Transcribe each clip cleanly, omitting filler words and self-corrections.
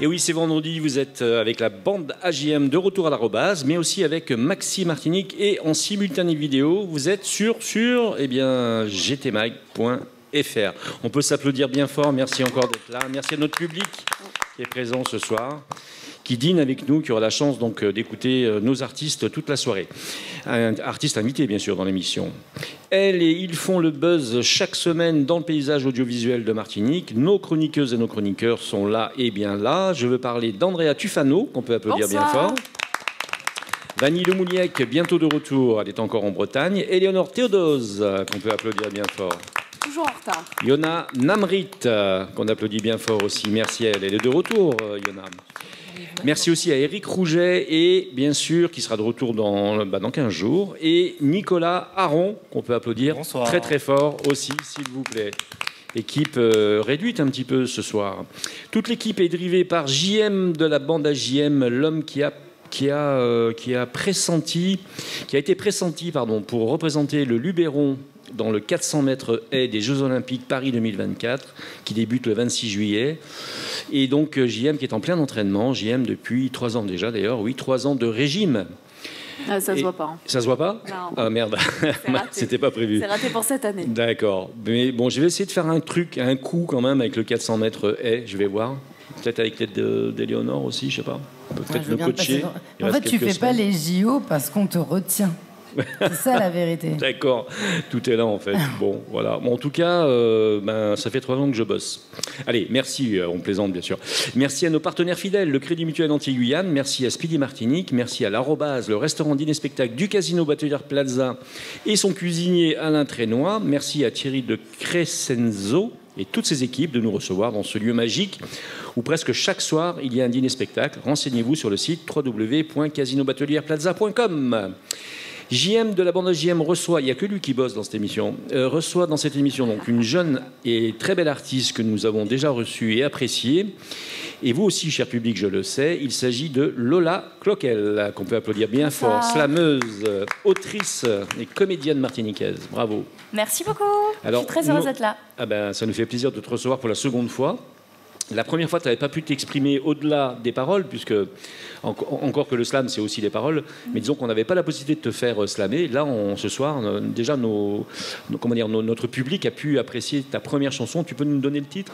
Et oui, c'est vendredi, vous êtes avec la bande AJM de retour à l'arrobase, mais aussi avec Maxi Martinique et en simultané vidéo, vous êtes sur eh bien, gtmag.fr. On peut s'applaudir bien fort, merci encore d'être là, merci à notre public qui est présent ce soir, qui dîne avec nous, qui aura la chance donc d'écouter nos artistes toute la soirée. Un artiste invité, bien sûr, dans l'émission. Elles et ils font le buzz chaque semaine dans le paysage audiovisuel de Martinique. Nos chroniqueuses et nos chroniqueurs sont là et bien là. Je veux parler d'Andrea Tufano, qu'on peut applaudir bien fort. Vanille Lemouliec, bientôt de retour, elle est encore en Bretagne. Éléonore Théodose, qu'on peut applaudir bien fort. Toujours en retard. Yona Namrit, qu'on applaudit bien fort aussi. Merci à elle. Elle est de retour, Yona. Merci aussi à Éric Rouget et bien sûr qui sera de retour dans 15 jours et Nicolas Aron qu'on peut applaudir très très fort aussi s'il vous plaît. Équipe réduite un petit peu ce soir. Toute l'équipe est drivée par JM de la bande AJM, l'homme qui a été pressenti pour représenter le Luberon dans le 400 mètres haies des Jeux Olympiques Paris 2024, qui débute le 26 juillet. Et donc JM qui est en plein entraînement, JM depuis 3 ans déjà d'ailleurs, oui, 3 ans de régime. Ah, ça se voit pas. Hein. Ça se voit pas? Non. Ah merde, c'était pas prévu. C'est raté pour cette année. D'accord. Mais bon, je vais essayer de faire un coup quand même avec le 400 mètres haies, je vais voir. Peut-être avec l'aide d'Éléonore aussi, je sais pas. Peut-être le coacher. En fait, tu fais pas les JO parce qu'on te retient. C'est ça la vérité. D'accord, tout est là en fait. Bon, voilà. Bon, en tout cas, ça fait 3 ans que je bosse. Allez, merci, on plaisante bien sûr. Merci à nos partenaires fidèles, le Crédit Mutuel Antilles-Guyane, merci à Speedy Martinique, merci à l'Arrobase, le restaurant dîner spectacle du Casino Batelière Plaza et son cuisinier Alain Trénois. Merci à Thierry de Crescenzo et toutes ses équipes de nous recevoir dans ce lieu magique où presque chaque soir il y a un dîner spectacle. Renseignez-vous sur le site www.casinobatelièreplaza.com. JM de la bande JM reçoit, il n'y a que lui qui bosse dans cette émission, reçoit dans cette émission donc une jeune et très belle artiste que nous avons déjà reçue et appréciée. Et vous aussi, cher public, je le sais, il s'agit de Lola Cloquel, qu'on peut applaudir bien fort, slameuse, autrice et comédienne martiniquaise. Bravo. Merci beaucoup. Alors, je suis très heureuse d'être là. Ah ben, ça nous fait plaisir de te recevoir pour la seconde fois. La première fois, tu n'avais pas pu t'exprimer au-delà des paroles, puisque, encore que le slam, c'est aussi les paroles, mais disons qu'on n'avait pas la possibilité de te faire slammer. Là, ce soir, déjà, notre public a pu apprécier ta première chanson. Tu peux nous donner le titre ?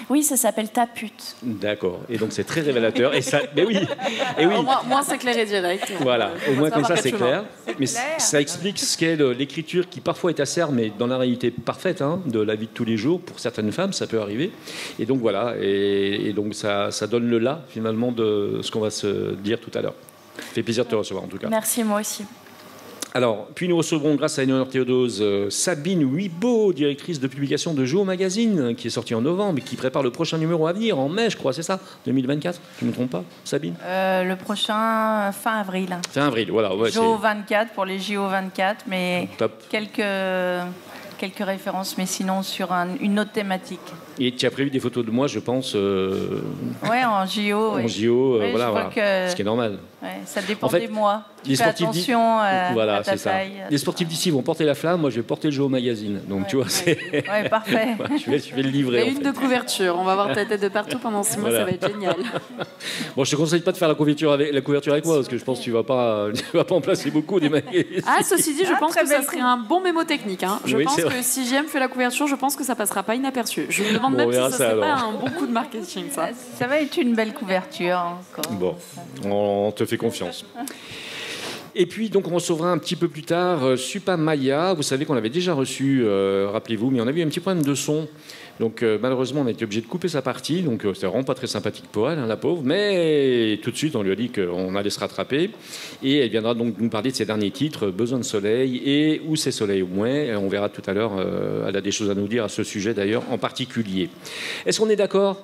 Oui, ça s'appelle Ta pute. D'accord. Et donc, c'est très révélateur. Et ça, mais oui. Et oui. Moi, c'est clair et direct. Voilà. Au moins, comme ça, c'est clair. Mais ça explique ce qu'est l'écriture qui, parfois, est acerbe, mais dans la réalité parfaite de la vie de tous les jours. Pour certaines femmes, ça peut arriver. Et donc, voilà. Et donc, ça donne le là, finalement, de ce qu'on va se dire tout à l'heure. Ça fait plaisir de te recevoir, en tout cas. Merci, moi aussi. Alors, puis nous recevrons, grâce à Éléonore Théodose, Sabine Huibaud, directrice de publication de Jour Magazine, qui est sortie en novembre et qui prépare le prochain numéro à venir, en mai, je crois, c'est ça, 2024, je ne me trompe pas, Sabine Le prochain, fin avril. Fin avril, voilà. Ouais, JO 24 pour les JO 24, mais quelques références, mais sinon sur une autre thématique. Et tu as prévu des photos de moi, je pense Oui, en JO. En JO, oui, voilà. Ce qui est normal. Ouais, ça dépend en fait, des mois. Les sportifs attention à ta taille. Les sportifs d'ici vont porter la flamme, moi je vais porter le Jour Magazine. Donc tu vois, c'est... Ouais, parfait. je vais le livrer. Et une de couverture, on va voir ta tête de partout pendant 6 mois, ça va être génial. Bon, je te conseille pas de faire la couverture avec moi, parce que je pense que tu vas pas en placer beaucoup des magazines. Ah, ceci dit, je pense que ça serait un bon mémo technique. Je pense que si JM fait la couverture, je pense que ça passera pas inaperçu. Je me demande même si ça serait pas un bon coup de marketing, ça. Ça va être une belle couverture encore. Bon, on te fait confiance. Et puis, donc, on recevra un petit peu plus tard Supa Maya. Vous savez qu'on l'avait déjà reçu, rappelez-vous, mais on a eu un petit problème de son. Donc, malheureusement, on a été obligé de couper sa partie. Donc, c'était vraiment pas très sympathique pour elle, la pauvre. Mais tout de suite, on lui a dit qu'on allait se rattraper. Et elle viendra donc nous parler de ses derniers titres, Besoin de soleil et Où c'est soleil au moins. Et on verra tout à l'heure. Elle a des choses à nous dire à ce sujet, d'ailleurs, en particulier. Est-ce qu'on est d'accord ?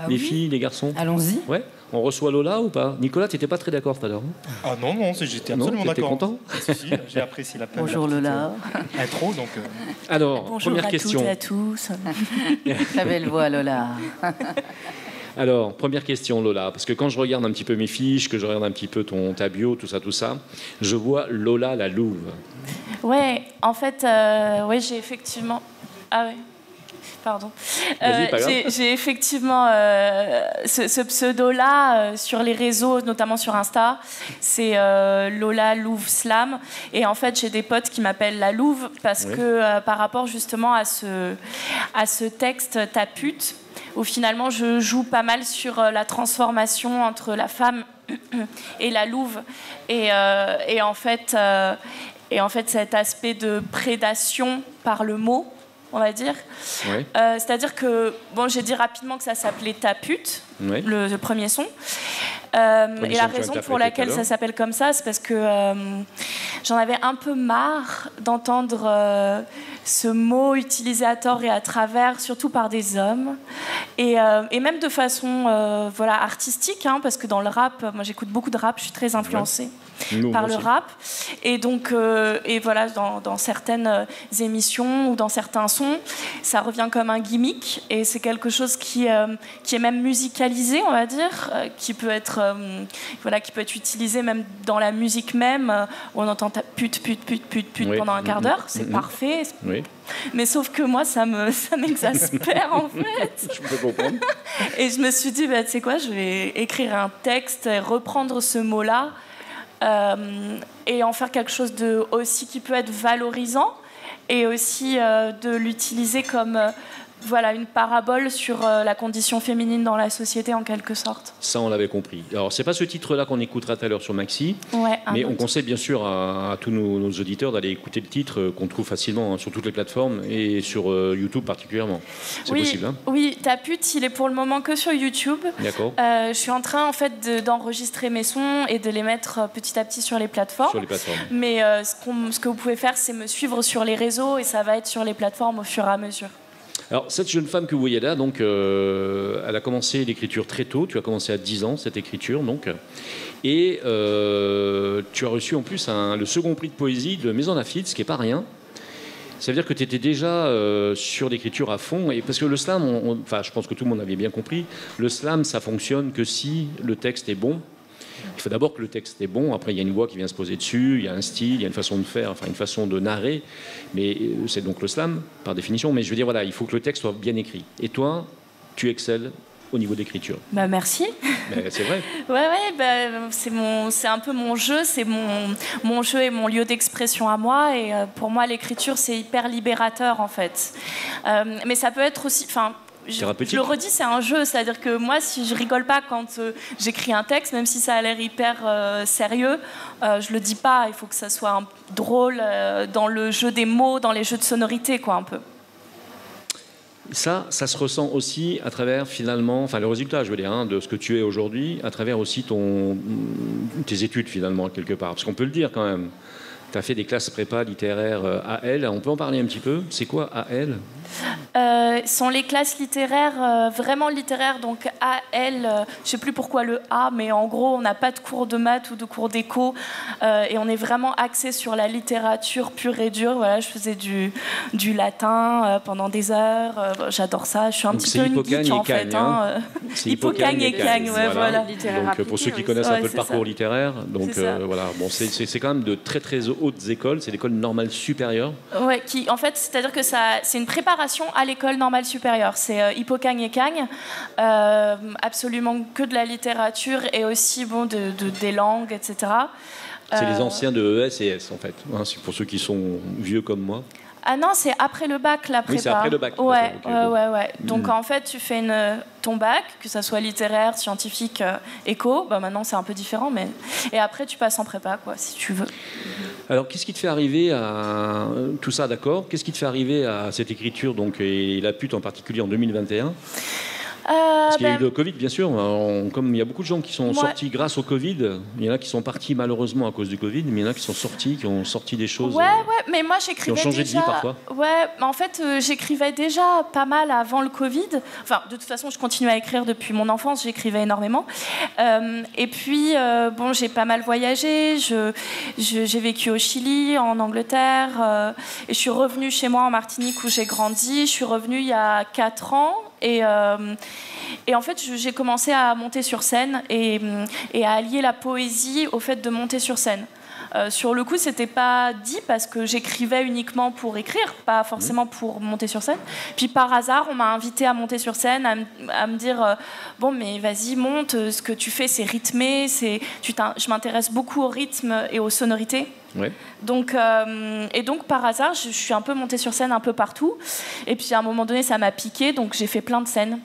Les filles, les garçons ? Allons-y. Ouais. On reçoit Lola ou pas? Nicolas, tu n'étais pas très d'accord tout à l'heure. Ah non, j'étais absolument d'accord. Tu étais content? Si, j'ai apprécié la Bonjour Lola. Intro, donc... Alors, bonjour première question. Bonjour à tous. Très belle voix, Lola. Alors, première question, Lola, parce que quand je regarde un petit peu mes fiches, que je regarde un petit peu ta bio, tout ça, je vois Lola la louve. Ouais, en fait, j'ai effectivement... Ah ouais. Pardon. J'ai effectivement ce pseudo-là sur les réseaux, notamment sur Insta. C'est Lola Louve Slam. Et en fait, j'ai des potes qui m'appellent la Louve parce que par rapport justement à ce texte « Ta pute », où finalement je joue pas mal sur la transformation entre la femme et la louve. Et en fait, cet aspect de prédation par le mot, on va dire. Oui. C'est-à-dire que, j'ai dit rapidement que ça s'appelait Ta pute, le premier son. Et la raison pour laquelle ça s'appelle comme ça, c'est parce que j'en avais un peu marre d'entendre ce mot utilisé à tort et à travers, surtout par des hommes. Et même de façon artistique, parce que dans le rap, moi j'écoute beaucoup de rap, je suis très influencée. Par le rap, et donc dans certaines émissions ou dans certains sons, ça revient comme un gimmick, et c'est quelque chose qui est même musicalisé, on va dire, qui peut être utilisé même dans la musique même, où on entend ta pute pendant un quart d'heure, c'est parfait. Oui. Mais sauf que moi, ça m'exaspère en fait. Je peux comprendre. Et je me suis dit, tu sais quoi, je vais écrire un texte et reprendre ce mot-là. Et en faire quelque chose aussi qui peut être valorisant, et aussi de l'utiliser comme une parabole sur la condition féminine dans la société en quelque sorte. Ça, on l'avait compris. Alors, c'est pas ce titre-là qu'on écoutera tout à l'heure sur Maxi, mais on conseille bien sûr à tous nos auditeurs d'aller écouter le titre qu'on trouve facilement sur toutes les plateformes et sur YouTube particulièrement. C'est possible, hein? Oui, Ta pute, il est pour le moment que sur YouTube. D'accord. Je suis en train en fait d'enregistrer mes sons et de les mettre petit à petit sur les plateformes. Sur les plateformes. Mais ce que vous pouvez faire, c'est me suivre sur les réseaux, et ça va être sur les plateformes au fur et à mesure. Alors, cette jeune femme que vous voyez là, donc, elle a commencé l'écriture très tôt. Tu as commencé à 10 ans, cette écriture, donc. Et tu as reçu en plus le second prix de poésie de Maison Lafitte, ce qui n'est pas rien. Ça veut dire que tu étais déjà sur l'écriture à fond. Et parce que le slam, je pense que tout le monde avait bien compris, le slam, ça fonctionne que si le texte est bon. Il faut d'abord que le texte est bon, après il y a une voix qui vient se poser dessus, il y a un style, il y a une façon de faire, une façon de narrer, mais c'est donc le slam par définition, mais je veux dire, il faut que le texte soit bien écrit. Et toi, tu excelles au niveau d'écriture. Merci. Mais c'est vrai. C'est un peu mon jeu, c'est mon jeu et mon lieu d'expression à moi, et pour moi l'écriture c'est hyper libérateur en fait. Mais ça peut être aussi... Je le redis, c'est un jeu, c'est-à-dire que moi, si je rigole pas quand j'écris un texte, même si ça a l'air hyper sérieux, je le dis pas. Il faut que ça soit drôle dans le jeu des mots, dans les jeux de sonorité, quoi, un peu. Ça se ressent aussi à travers finalement, le résultat, je veux dire, de ce que tu es aujourd'hui, à travers aussi tes études finalement quelque part, parce qu'on peut le dire quand même. Tu as fait des classes prépa littéraires AL. On peut en parler un petit peu? C'est quoi AL? Sont les classes littéraires, vraiment littéraires, donc AL, je ne sais plus pourquoi le A, mais en gros, on n'a pas de cours de maths ou de cours d'éco, et on est vraiment axé sur la littérature pure et dure. Voilà, je faisais du latin pendant des heures, j'adore ça, je suis un petit peu une geek en fait. C'est Hippocagne et Cagne, voilà. Donc pour ceux qui connaissent un peu le parcours littéraire, donc voilà, bon, c'est quand même de très très hautes écoles, c'est l'école normale supérieure. Ouais, en fait, c'est-à-dire que c'est une préparation à l'école normale supérieure. C'est Hippocagne et Cagne, absolument que de la littérature et aussi des langues, etc. C'est les anciens de ES et S en fait, c'est pour ceux qui sont vieux comme moi. Ah non, c'est après le bac, la prépa. Oui, c'est après le bac. Ouais. Donc en fait, tu fais ton bac, que ça soit littéraire, scientifique, éco. Maintenant, c'est un peu différent, mais et après, tu passes en prépa, quoi, si tu veux. Alors, qu'est-ce qui te fait arriver à tout ça, d'accord? Qu'est-ce qui te fait arriver à cette écriture, donc, et la pute en particulier en 2021? Parce qu'il y a eu le Covid, bien sûr. Comme il y a beaucoup de gens qui sont sortis grâce au Covid, il y en a qui sont partis malheureusement à cause du Covid, mais il y en a qui sont sortis, qui ont sorti des choses mais moi j'écrivais qui ont changé déjà, de vie parfois. Ouais, mais en fait j'écrivais déjà pas mal avant le Covid. Enfin, de toute façon, je continue à écrire depuis mon enfance, j'écrivais énormément. Et puis, bon, j'ai pas mal voyagé. J'ai vécu au Chili, en Angleterre, et je suis revenue chez moi en Martinique où j'ai grandi. Je suis revenue il y a 4 ans. Et en fait, j'ai commencé à monter sur scène et à allier la poésie au fait de monter sur scène. Sur le coup, c'était pas dit parce que j'écrivais uniquement pour écrire, pas forcément pour monter sur scène. Puis par hasard, on m'a invité à monter sur scène, à me dire bon, mais vas-y, monte. Ce que tu fais, c'est rythmé. Je m'intéresse beaucoup au rythme et aux sonorités. Ouais. Donc par hasard, je suis un peu montée sur scène un peu partout. Et puis à un moment donné, ça m'a piqué, donc j'ai fait plein de scènes.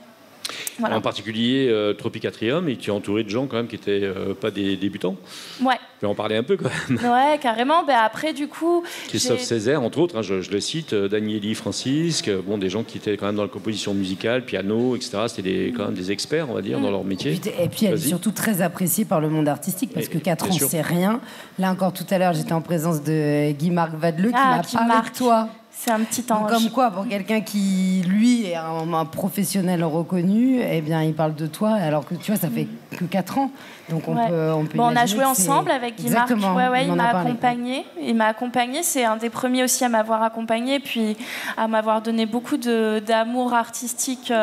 Voilà. En particulier Tropicatrium, et tu es entouré de gens quand même qui n'étaient pas des débutants. Ouais. Tu peux en parler un peu quand même. Ouais, carrément. Ben, après, du coup... Christophe Césaire, entre autres, je le cite, Danieli Francisque, bon, des gens qui étaient quand même dans la composition musicale, piano, etc. C'était quand même des experts, on va dire, dans leur métier. Et puis elle est surtout très appréciée par le monde artistique, parce que 4 ans, c'est rien. Là encore, tout à l'heure, j'étais en présence de Guy-Marc Vadeleux, qui m'a parlé de toi. C'est un petit ange. Comme quoi, pour quelqu'un qui, lui, est un professionnel reconnu, eh bien, il parle de toi, alors que tu vois, ça fait que 4 ans. Donc on peut on a joué ensemble avec Guy-Marc. Ouais, il m'a accompagné. Il m'a accompagné. C'est un des premiers aussi à m'avoir accompagné, puis à m'avoir donné beaucoup d'amour artistique.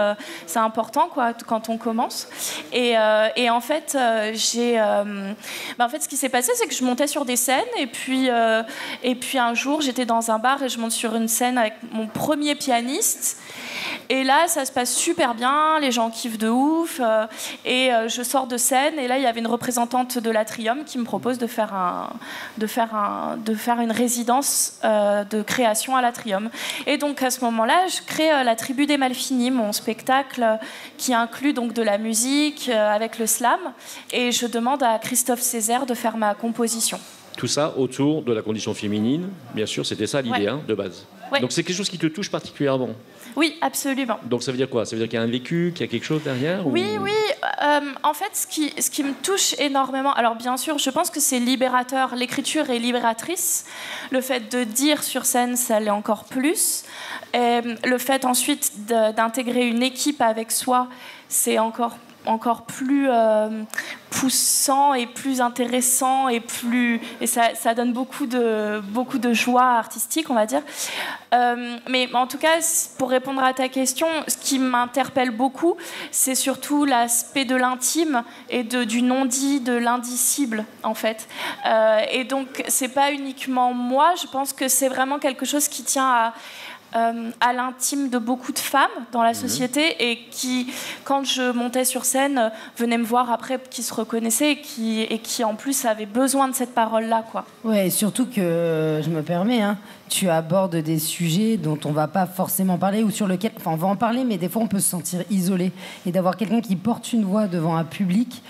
C'est important, quoi, quand on commence. Et en fait, en fait, ce qui s'est passé, c'est que je montais sur des scènes, et puis un jour, j'étais dans un bar et je monte sur une scène avec mon premier pianiste. Et là, ça se passe super bien, les gens kiffent de ouf, et je sors de scène, et là, il y avait une représentante de l'Atrium qui me propose de faire une résidence de création à l'Atrium. Et donc, à ce moment-là, je crée La Tribu des Malfinis, mon spectacle qui inclut donc de la musique avec le slam, et je demande à Christophe Césaire de faire ma composition. Tout ça autour de la condition féminine, bien sûr, c'était ça l'idée de base. Ouais. Donc c'est quelque chose qui te touche particulièrement. Oui, absolument. Donc ça veut dire quoi? Ça veut dire qu'il y a un vécu, qu'il y a quelque chose derrière? Oui. En fait, ce qui me touche énormément, alors bien sûr, je pense que c'est libérateur. L'écriture est libératrice. Le fait de dire sur scène, ça l'est encore plus. Et le fait ensuite d'intégrer une équipe avec soi, c'est encore plus poussant et plus intéressant et ça donne beaucoup de joie artistique, on va dire. Mais en tout cas, pour répondre à ta question, ce qui m'interpelle beaucoup, c'est surtout l'aspect de l'intime et du non-dit, de l'indicible, en fait. Et donc, c'est pas uniquement moi, je pense que c'est vraiment quelque chose qui tient à l'intime de beaucoup de femmes dans la société, et qui, quand je montais sur scène, venaient me voir après, qui se reconnaissaient et qui en plus avaient besoin de cette parole-là, quoi. Ouais, et surtout que, je me permets, tu abordes des sujets dont on va pas forcément parler, ou sur lesquels, enfin on va en parler, mais des fois on peut se sentir isolé, et d'avoir quelqu'un qui porte une voix devant un public,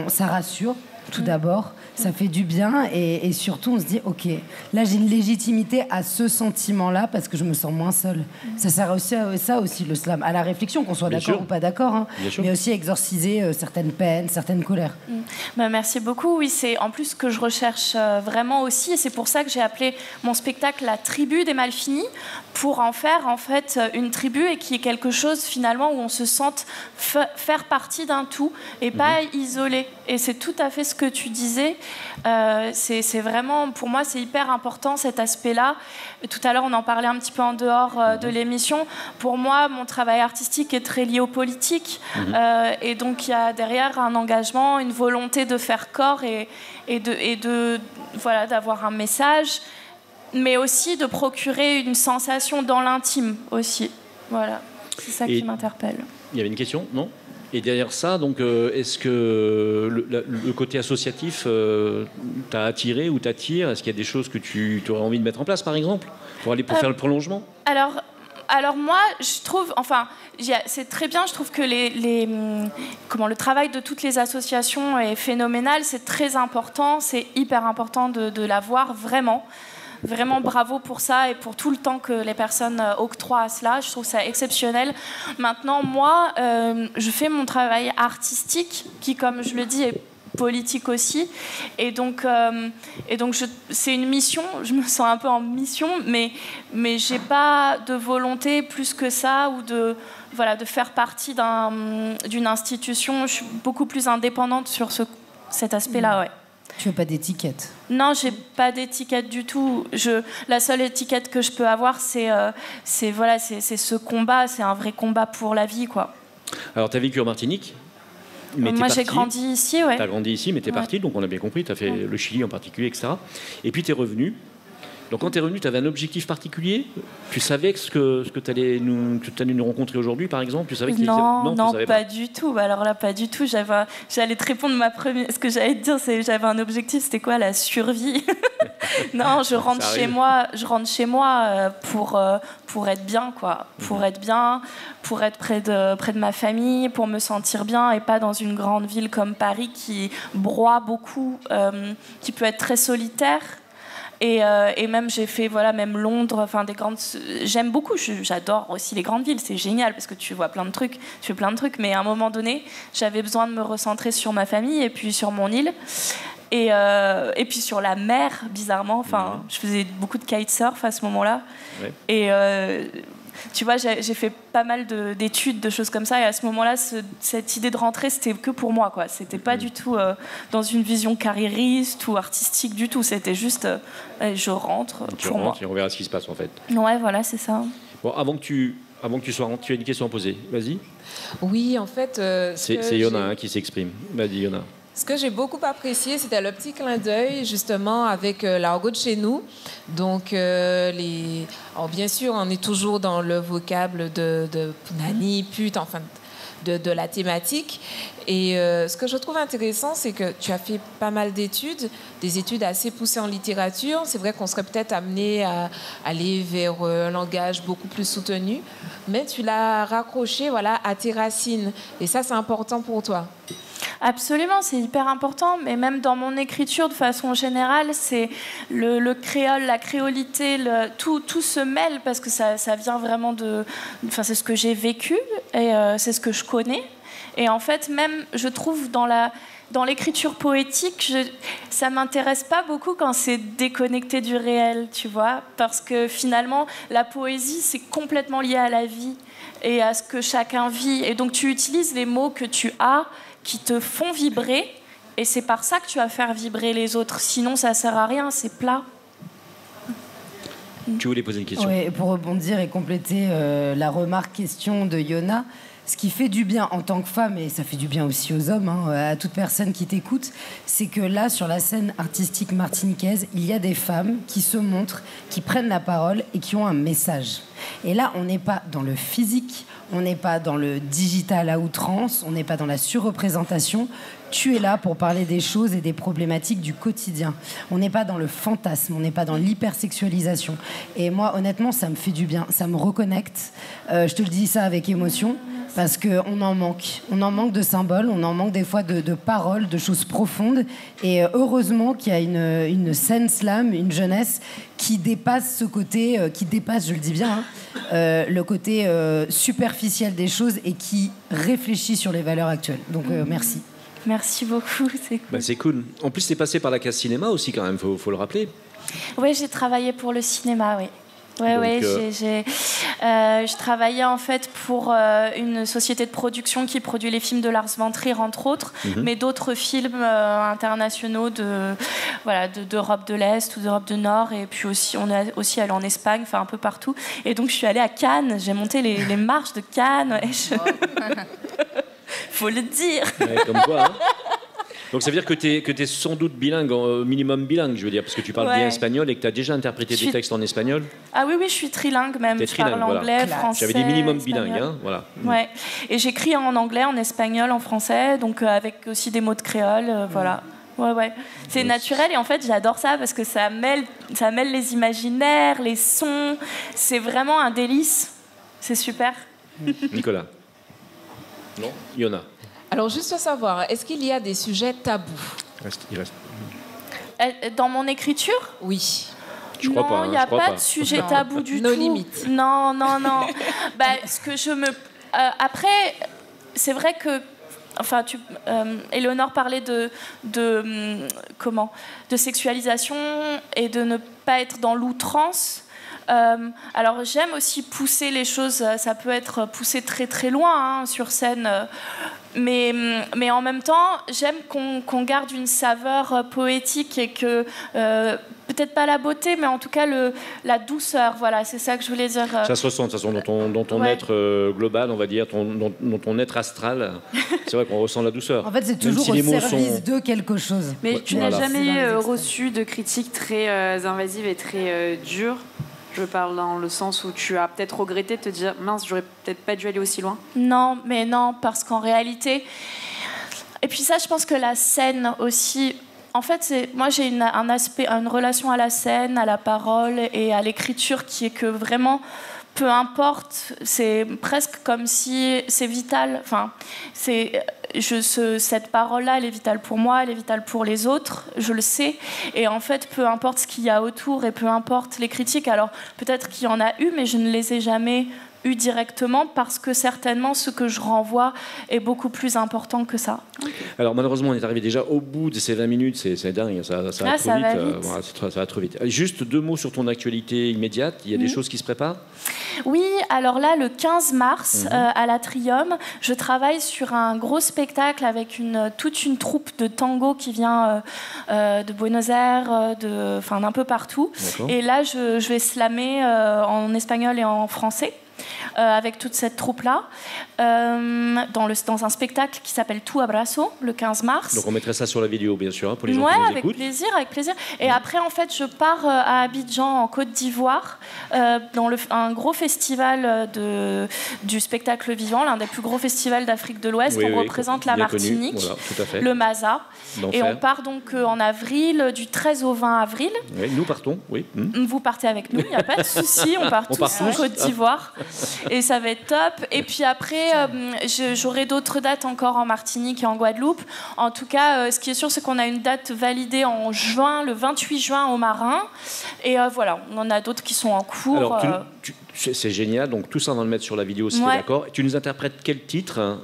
ça rassure. Tout d'abord, ça fait du bien, et surtout on se dit ok, là j'ai une légitimité à ce sentiment-là parce que je me sens moins seule. Ça sert aussi à ça aussi, le slam, à la réflexion, qu'on soit d'accord ou pas d'accord, mais aussi à exorciser certaines peines, certaines colères. Merci beaucoup. Oui, c'est en plus ce que je recherche vraiment aussi, et c'est pour ça que j'ai appelé mon spectacle La Tribu des Malfinis, pour en faire en fait une tribu, et qui est quelque chose finalement où on se sente faire partie d'un tout et pas isolé. Et c'est tout à fait ce que tu disais. C'est vraiment, pour moi, c'est hyper important cet aspect-là. Tout à l'heure, on en parlait un petit peu en dehors de l'émission. Pour moi, mon travail artistique est très lié aux politiques. Et donc, il y a derrière un engagement, une volonté de faire corps et voilà, d'avoir un message, mais aussi de procurer une sensation dans l'intime aussi. Voilà, c'est ça qui m'interpelle. Il y avait une question, non? Et derrière ça, donc, est-ce que le côté associatif t'a attiré ou t'attire? Est-ce qu'il y a des choses que tu aurais envie de mettre en place, par exemple, pour faire le prolongement? Alors moi, je trouve, enfin, c'est très bien, je trouve que le travail de toutes les associations est phénoménal, c'est très important, c'est hyper important de l'avoir vraiment. vraiment bravo pour ça et pour tout le temps que les personnes octroient à cela. Je trouve ça exceptionnel. Maintenant, moi, je fais mon travail artistique qui, comme je le dis, est politique aussi. Et donc c'est une mission, je me sens un peu en mission, mais j'ai pas de volonté plus que ça ou de faire partie d'une institution. Je suis beaucoup plus indépendante sur cet aspect-là, ouais. Tu veux pas d'étiquette? Non, j'ai pas d'étiquette du tout. La seule étiquette que je peux avoir, c'est ce combat, c'est un vrai combat pour la vie, quoi. Alors, tu as vécu en Martinique? Moi, j'ai grandi ici, ouais. Tu as grandi ici, mais tu es parti, donc on a bien compris, tu as fait le Chili en particulier, etc. Et puis tu es revenu. Donc quand tu es revenu, tu avais un objectif particulier? Tu savais que tu allais nous rencontrer aujourd'hui, par exemple? Tu savais Non, pas du tout. Alors là, pas du tout. J'allais te répondre ce que j'allais te dire, c'est que j'avais un objectif, c'était quoi? La survie. Non, je rentre chez moi pour être bien, quoi. Pour être bien, pour être près de ma famille, pour me sentir bien et pas dans une grande ville comme Paris qui broie beaucoup, qui peut être très solitaire. Et même j'ai fait même Londres, enfin des grandes. J'aime beaucoup, j'adore aussi les grandes villes, c'est génial parce que tu vois plein de trucs, tu fais plein de trucs. Mais à un moment donné, j'avais besoin de me recentrer sur ma famille et puis sur mon île et puis sur la mer, bizarrement. Enfin, je faisais beaucoup de kitesurf à ce moment-là. Ouais. Et tu vois, j'ai fait pas mal d'études, de choses comme ça, et à ce moment-là, cette idée de rentrer, c'était que pour moi, quoi. C'était pas du tout dans une vision carriériste ou artistique du tout. C'était juste, je rentre pour moi. Et on verra ce qui se passe, en fait. Ouais, voilà, c'est ça. Bon, avant que tu sois rentré, tu as une question à poser. Vas-y. Oui, en fait... c'est Yona qui s'exprime. Vas-y, Yona. Ce que j'ai beaucoup apprécié, c'était le petit clin d'œil, justement, avec l'argot de chez nous. Donc, alors, bien sûr, on est toujours dans le vocable de nani, pute, enfin, de la thématique. Et ce que je trouve intéressant, c'est que tu as fait pas mal d'études, des études assez poussées en littérature. C'est vrai qu'on serait peut-être amené à aller vers un langage beaucoup plus soutenu, mais tu l'as raccroché, à tes racines. Et ça, c'est important pour toi. Absolument, c'est hyper important, mais même dans mon écriture de façon générale, c'est le créole, la créolité, tout se mêle parce que ça vient vraiment c'est ce que j'ai vécu et c'est ce que je connais. Et en fait, même, je trouve dans l'écriture poétique, ça m'intéresse pas beaucoup quand c'est déconnecté du réel, tu vois, parce que finalement, la poésie, c'est complètement lié à la vie et à ce que chacun vit. Et donc, tu utilises les mots que tu as qui te font vibrer, et c'est par ça que tu vas faire vibrer les autres. Sinon, ça sert à rien, c'est plat. Tu voulais poser une question? Oui, pour rebondir et compléter la remarque-question de Yona, ce qui fait du bien en tant que femme, et ça fait du bien aussi aux hommes, à toute personne qui t'écoute, c'est que là, sur la scène artistique martiniquaise, il y a des femmes qui se montrent, qui prennent la parole et qui ont un message. Et là, on n'est pas dans le physique, on n'est pas dans le digital à outrance, on n'est pas dans la surreprésentation. Tu es là pour parler des choses et des problématiques du quotidien. On n'est pas dans le fantasme, on n'est pas dans l'hypersexualisation. Et moi, honnêtement, ça me fait du bien, ça me reconnecte. Je te le dis ça avec émotion, parce qu'on en manque. On en manque de symboles, on en manque des fois de paroles, de choses profondes. Et heureusement qu'il y a une scène slam, une jeunesse qui dépasse ce côté, je le dis bien, le côté superficiel des choses et qui réfléchit sur les valeurs actuelles. Donc merci. Merci beaucoup, c'est cool. C'est cool. En plus, t'es passé par la case cinéma aussi, quand même, faut le rappeler. Oui, j'ai travaillé pour le cinéma, oui. Je travaillais en fait pour une société de production qui produit les films de Lars von Trier, entre autres, mais d'autres films internationaux d'Europe de l'Est ou d'Europe du Nord, et puis aussi, on est aussi allé en Espagne, enfin un peu partout. Et donc je suis allée à Cannes, j'ai monté les marches de Cannes. Faut le dire. Ouais, comme quoi, hein. Donc ça veut dire que tu es sans doute bilingue, minimum bilingue, je veux dire, parce que tu parles bien espagnol et que tu as déjà interprété des textes en espagnol. Ah oui, je suis trilingue même. Je parle anglais, français, j'avais dit minimum bilingue, hein, voilà. Ouais. Et j'écris en anglais, en espagnol, en français, donc avec aussi des mots de créole, voilà. Ouais. C'est naturel et en fait j'adore ça parce que ça mêle les imaginaires, les sons. C'est vraiment un délice. C'est super. Nicolas. Non, Yona. Alors, juste à savoir, est-ce qu'il y a des sujets tabous? Il reste. Dans mon écriture? Oui. Je crois pas. Non, il n'y a pas de sujet tabou du tout. Nos limites. Non. Ce que je me... après, c'est vrai que... Enfin, Éléonore parlait de sexualisation et de ne pas être dans l'outrance. Alors j'aime aussi pousser les choses, ça peut être poussé très très loin sur scène, mais en même temps j'aime qu'on garde une saveur poétique et que peut-être pas la beauté, mais en tout cas la douceur, voilà, c'est ça que je voulais dire. Ça se ressent de toute façon dans ton être global, on va dire, dans ton être astral. C'est vrai qu'on ressent la douceur. En fait, c'est toujours au service de quelque chose. Mais tu n'as jamais reçu de critiques très invasives et très dures? Je parle dans le sens où tu as peut-être regretté de te dire mince, j'aurais peut-être pas dû aller aussi loin. Non, parce qu'en réalité, et puis ça, je pense que la scène aussi. En fait, moi j'ai une relation à la scène, à la parole et à l'écriture qui est que vraiment, peu importe, c'est presque comme si c'est vital. Enfin, cette parole-là, elle est vitale pour moi, elle est vitale pour les autres, je le sais. Et en fait, peu importe ce qu'il y a autour et peu importe les critiques, alors peut-être qu'il y en a eu, mais je ne les ai jamais eu directement parce que certainement ce que je renvoie est beaucoup plus important que ça. Alors malheureusement on est arrivé déjà au bout de ces 20 minutes, c'est dingue, ça va trop vite. Voilà, ça va trop vite. Juste 2 mots sur ton actualité immédiate, il y a des choses qui se préparent? Oui, alors là le 15 mars à l'Atrium, je travaille sur un gros spectacle avec toute une troupe de tango qui vient de Buenos Aires, d'un peu partout. Et là je vais slammer en espagnol et en français. Avec toute cette troupe-là, dans un spectacle qui s'appelle Tu Abrazo, le 15 mars. Donc on mettrait ça sur la vidéo, bien sûr, pour les gens qui nous écoutent. Avec plaisir. Et après, en fait, je pars à Abidjan, en Côte d'Ivoire, dans un gros festival du spectacle vivant, l'un des plus gros festivals d'Afrique de l'Ouest. On représente la Martinique, voilà, tout à fait. le Maza. Et on part donc en avril, du 13 au 20 avril. Oui, nous partons, oui. Vous partez avec nous, il n'y a pas de souci, on part tous en Côte d'Ivoire. Et ça va être top. Et puis après, j'aurai d'autres dates encore en Martinique et en Guadeloupe. En tout cas, ce qui est sûr, c'est qu'on a une date validée en juin, le 28 juin au Marin. Et voilà, on en a d'autres qui sont en cours. Alors, c'est génial. Donc tout ça, on va le mettre sur la vidéo, si tu es d'accord. Tu nous interprètes quel titre ?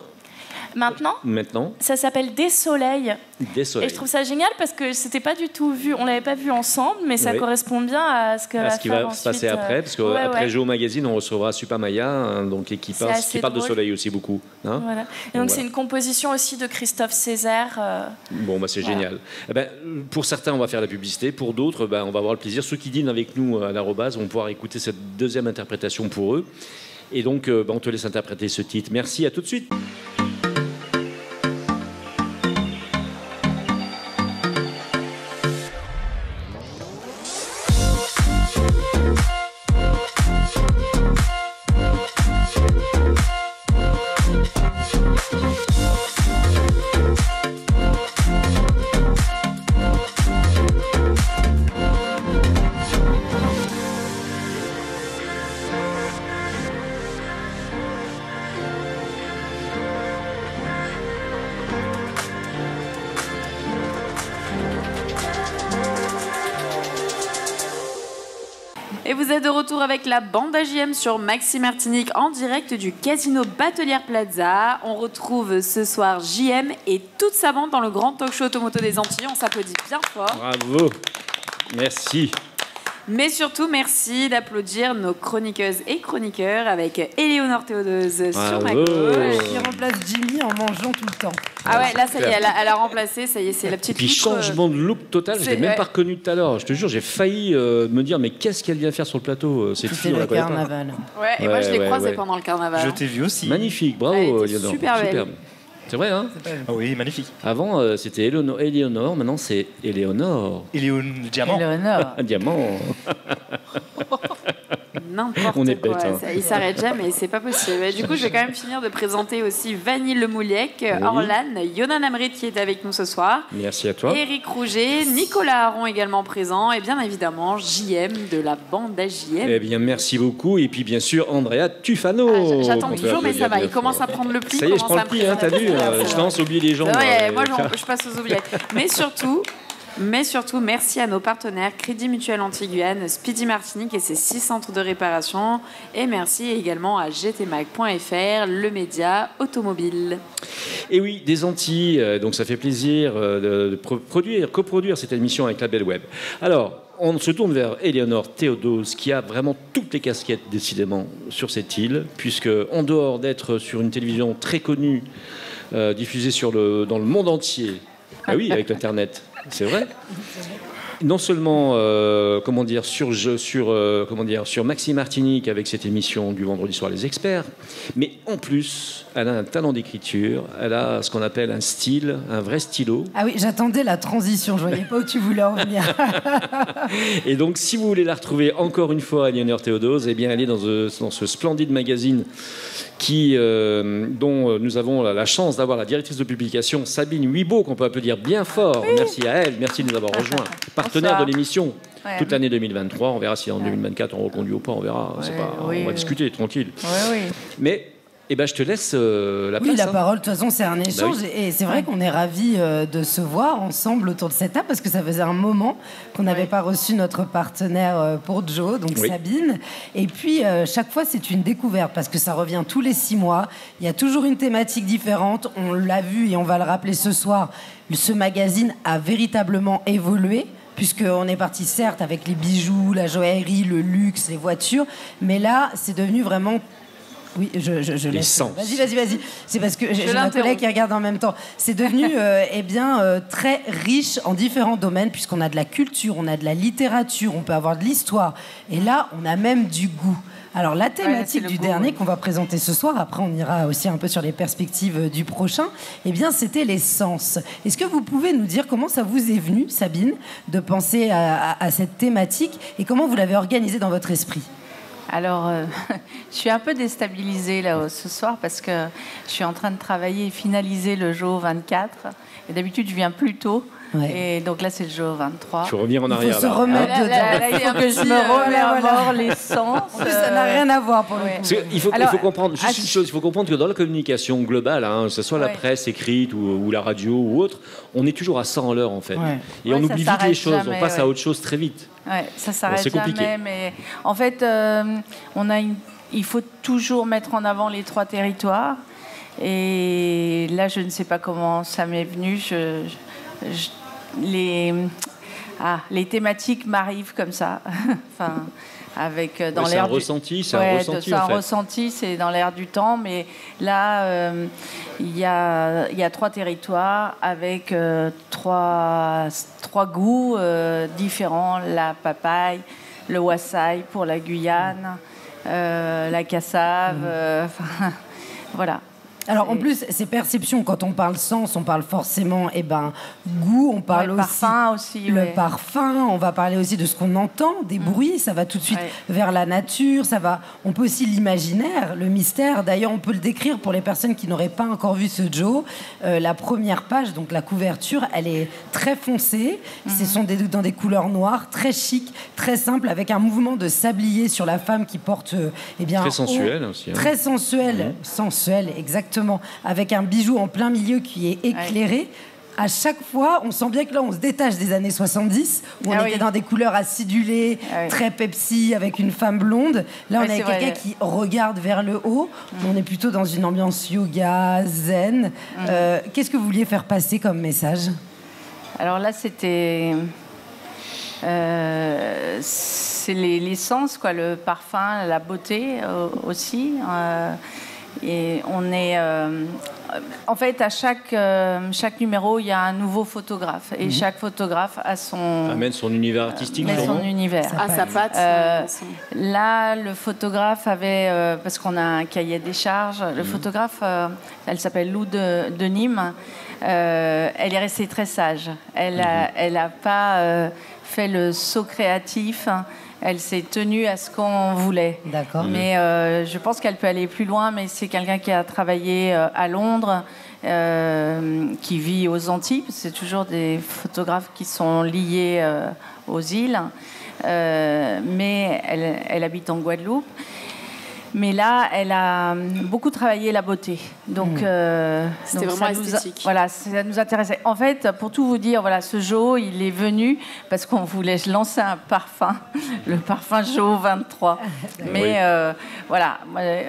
Maintenant, ça s'appelle Des Soleils. Et je trouve ça génial parce que c'était pas du tout vu, on l'avait pas vu ensemble, mais ça correspond bien à ce qui va se passer après, parce qu'après Géo Magazine, on recevra Super Maya, donc qui parle de soleil aussi beaucoup. Hein, voilà. Et donc c'est une composition aussi de Christophe Césaire. Bon, c'est génial. Eh ben, pour certains, on va faire la publicité, pour d'autres, on va avoir le plaisir. Ceux qui dînent avec nous à l'Arrobase vont pouvoir écouter cette deuxième interprétation pour eux. Et donc, on te laisse interpréter ce titre. Merci, à tout de suite. Et vous êtes de retour avec la bande AJM sur Maxi Martinique en direct du Casino Batelière Plaza. On retrouve ce soir JM et toute sa bande dans le grand talk show automoto des Antilles. On s'applaudit bien fort. Bravo. Merci. Mais surtout, merci d'applaudir nos chroniqueuses et chroniqueurs avec Éléonore Théodeuse sur ma gauche. Qui remplace Jimmy en mangeant tout le temps. Ah ouais, là, ça y est, elle a remplacé, ça y est, c'est la petite... Puis changement de look total, je l'ai même pas reconnu tout à l'heure. Je te jure, j'ai failli me dire, mais qu'est-ce qu'elle vient faire sur le plateau, cette fille, le carnaval. Ouais, et moi, je l'ai croisée pendant le carnaval. Je t'ai vu aussi. Magnifique, bravo, Éléonore. Super belle. C'est vrai, hein? Ah oui, magnifique. Avant, c'était Éléonore, maintenant c'est Éléonore. Diamant. Éléonore. Un diamant. N'importe quoi. Il s'arrête jamais, c'est pas possible. Et du coup, je vais quand même finir de présenter aussi Vanille Lemouliec, Orlan, Yonan Amrit qui est avec nous ce soir. Merci à toi. Éric Rouget, Nicolas Aron également présent, et bien évidemment JM de la bande AJM. Eh bien, merci beaucoup. Et puis, bien sûr, Andrea Tufano. Ah, j'attends toujours, mais ça va. Il commence à prendre le pli. Ça y est, je prends le pli, hein, t'as vu? Je lance oublier les gens. Ouais, moi, je passe aux oubliettes. Mais surtout, Mais surtout, merci à nos partenaires Crédit Mutuel Antilles-Guyane, Speedy Martinique et ses 6 centres de réparation. Et merci également à gtmag.fr, le média automobile. Et oui, des Antilles, donc ça fait plaisir de coproduire cette émission avec la Belle Web. Alors, on se tourne vers Éléonore Théodose, qui a vraiment toutes les casquettes, décidément, sur cette île, puisque, en dehors d'être sur une télévision très connue, diffusée dans le monde entier, ah oui, avec Internet, c'est vrai. Non seulement sur Maxime Martinique avec cette émission du vendredi soir Les Experts, mais en plus elle a un talent d'écriture, elle a ce qu'on appelle un style, un vrai stylo. Ah oui, j'attendais la transition, je voyais pas où tu voulais en venir. Et donc si vous voulez la retrouver encore une fois, Éléonore Théodose, eh bien elle est dans ce splendide magazine dont nous avons la chance d'avoir la directrice de publication Sabine Huibaud, qu'on peut applaudir bien fort. Oui. Merci à elle, merci de nous avoir rejoints. Partenaire de l'émission toute l'année 2023. On verra si en 2024 on reconduit ou pas, on verra. On va discuter tranquille. Mais je te laisse la place. Oui, la parole, de toute façon, c'est un échange. Et c'est vrai qu'on est ravis de se voir ensemble autour de cette table parce que ça faisait un moment qu'on n'avait pas reçu notre partenaire pour Joe, donc Sabine. Et puis, chaque fois, c'est une découverte parce que ça revient tous les 6 mois. Il y a toujours une thématique différente. On l'a vu et on va le rappeler ce soir. Ce magazine a véritablement évolué, puisqu'on est parti certes avec les bijoux, la joaillerie, le luxe, les voitures, mais là, c'est devenu vraiment... Oui, je laisse. Vas-y. C'est parce que j'ai ma collègue qui regarde en même temps. C'est devenu très riche en différents domaines, puisqu'on a de la culture, on a de la littérature, on peut avoir de l'histoire. Et là, on a même du goût. Alors, la thématique du dernier qu'on va présenter ce soir, après on ira aussi un peu sur les perspectives du prochain, c'était les sens. Est-ce que vous pouvez nous dire comment ça vous est venu, Sabine, de penser à cette thématique et comment vous l'avez organisée dans votre esprit ? Alors, je suis un peu déstabilisée là ce soir parce que je suis en train de travailler et finaliser le JO 24. Et d'habitude, je viens plus tôt. Ouais. Et donc là, c'est le JO 23. Il faut revenir en arrière. Il faut se remettre dedans. Là, il faut que je me remémore les sens. En plus, ça n'a rien à voir pour le coup. Il faut comprendre juste une chose. Il faut comprendre que dans la communication globale, que ce soit la presse écrite ou la radio ou autre, on est toujours à 100 à l'heure en fait. Et on oublie vite les choses. Jamais, on passe à autre chose très vite. Ouais, ça s'arrête c'est compliqué. Jamais. Mais en fait, il faut toujours mettre en avant les 3 territoires. Et là, je ne sais pas comment ça m'est venu. Les thématiques m'arrivent comme ça. Enfin, avec dans l'air. C'est un ressenti, c'est dans l'air du temps. Mais là, il y a 3 territoires avec 3 goûts différents. La papaye, le wassail pour la Guyane, la cassave. Voilà. Alors en plus, ces perceptions, quand on parle sens, on parle forcément goût, on parle aussi le parfum, on va parler aussi de ce qu'on entend, des bruits, ça va tout de suite vers la nature, on peut aussi l'imaginaire, le mystère. D'ailleurs, on peut le décrire pour les personnes qui n'auraient pas encore vu ce Joe. La première page, donc la couverture, elle est très foncée, ce sont dans des couleurs noires, très chic, très simple, avec un mouvement de sablier sur la femme qui porte très sensuel aussi. Très sensuel, exactement. Avec un bijou en plein milieu qui est éclairé. À chaque fois, on sent bien que là, on se détache des années 70, où on était dans des couleurs acidulées, très Pepsi, avec une femme blonde. Là, on est avec quelqu'un qui regarde vers le haut. On est plutôt dans une ambiance yoga, zen. Qu'est-ce que vous vouliez faire passer comme message ? Alors là, c'était... c'est les sens, quoi, le parfum, la beauté aussi. Et on est... en fait, à chaque numéro, il y a un nouveau photographe. Et chaque photographe a amène son univers artistique. Son univers. Sa patte. Là, le photographe avait... parce qu'on a un cahier des charges. Le photographe, elle s'appelle Lou de Nîmes. Elle est restée très sage. Elle n'a pas fait le saut créatif. Elle s'est tenue à ce qu'on voulait. D'accord. Mais je pense qu'elle peut aller plus loin, mais c'est quelqu'un qui a travaillé à Londres, qui vit aux Antilles. C'est toujours des photographes qui sont liés aux îles. Mais elle habite en Guadeloupe. Mais là, elle a beaucoup travaillé la beauté. Donc, c'était donc vraiment esthétique. Voilà, ça nous intéressait. En fait, pour tout vous dire, voilà, ce Jo, il est venu parce qu'on voulait lancer un parfum, le parfum Jo 23. Mais voilà,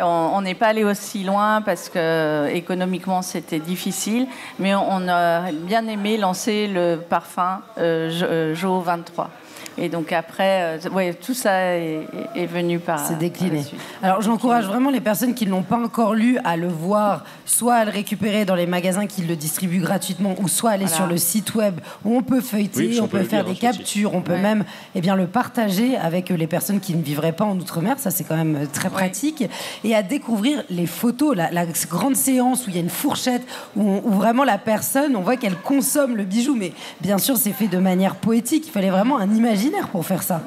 on n'est pas allé aussi loin parce que économiquement, c'était difficile. Mais on a bien aimé lancer le parfum Jo 23. Et donc après, tout ça est venu par... C'est décliné. Alors j'encourage vraiment les personnes qui ne l'ont pas encore lu à le voir, soit à le récupérer dans les magasins qui le distribuent gratuitement, ou soit aller sur le site web où on peut feuilleter, on peut faire des captures, on peut même le partager avec les personnes qui ne vivraient pas en Outre-mer. Ça, c'est quand même très pratique. Et à découvrir les photos, la grande séance où il y a une fourchette, où vraiment la personne, on voit qu'elle consomme le bijou. Mais bien sûr, c'est fait de manière poétique. Il fallait vraiment un imaginaire pour faire ça.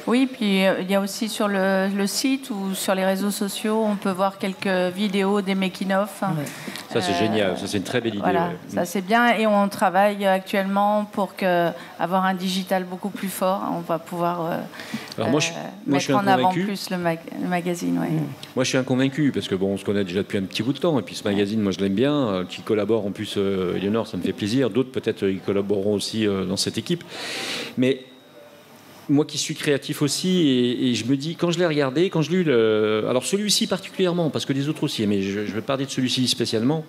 Oui, puis il y a aussi sur le site ou sur les réseaux sociaux, on peut voir quelques vidéos des making-of. Ça, c'est génial. Ça, c'est une très belle idée. Voilà, ça, c'est bien. Et on travaille actuellement pour avoir un digital beaucoup plus fort. On va pouvoir mettre en avant plus le magazine. Moi, je suis inconvaincu parce que on se connaît déjà depuis un petit bout de temps. Et puis, ce magazine, moi, je l'aime bien. Qui collabore en plus, Eleonore, ça me fait plaisir. D'autres, peut-être, ils collaboreront aussi dans cette équipe. Mais moi qui suis créatif aussi, et je me dis, quand je l'ai regardé, quand je l'ai lu, alors celui-ci particulièrement, parce que les autres aussi, mais je vais parler de celui-ci spécialement,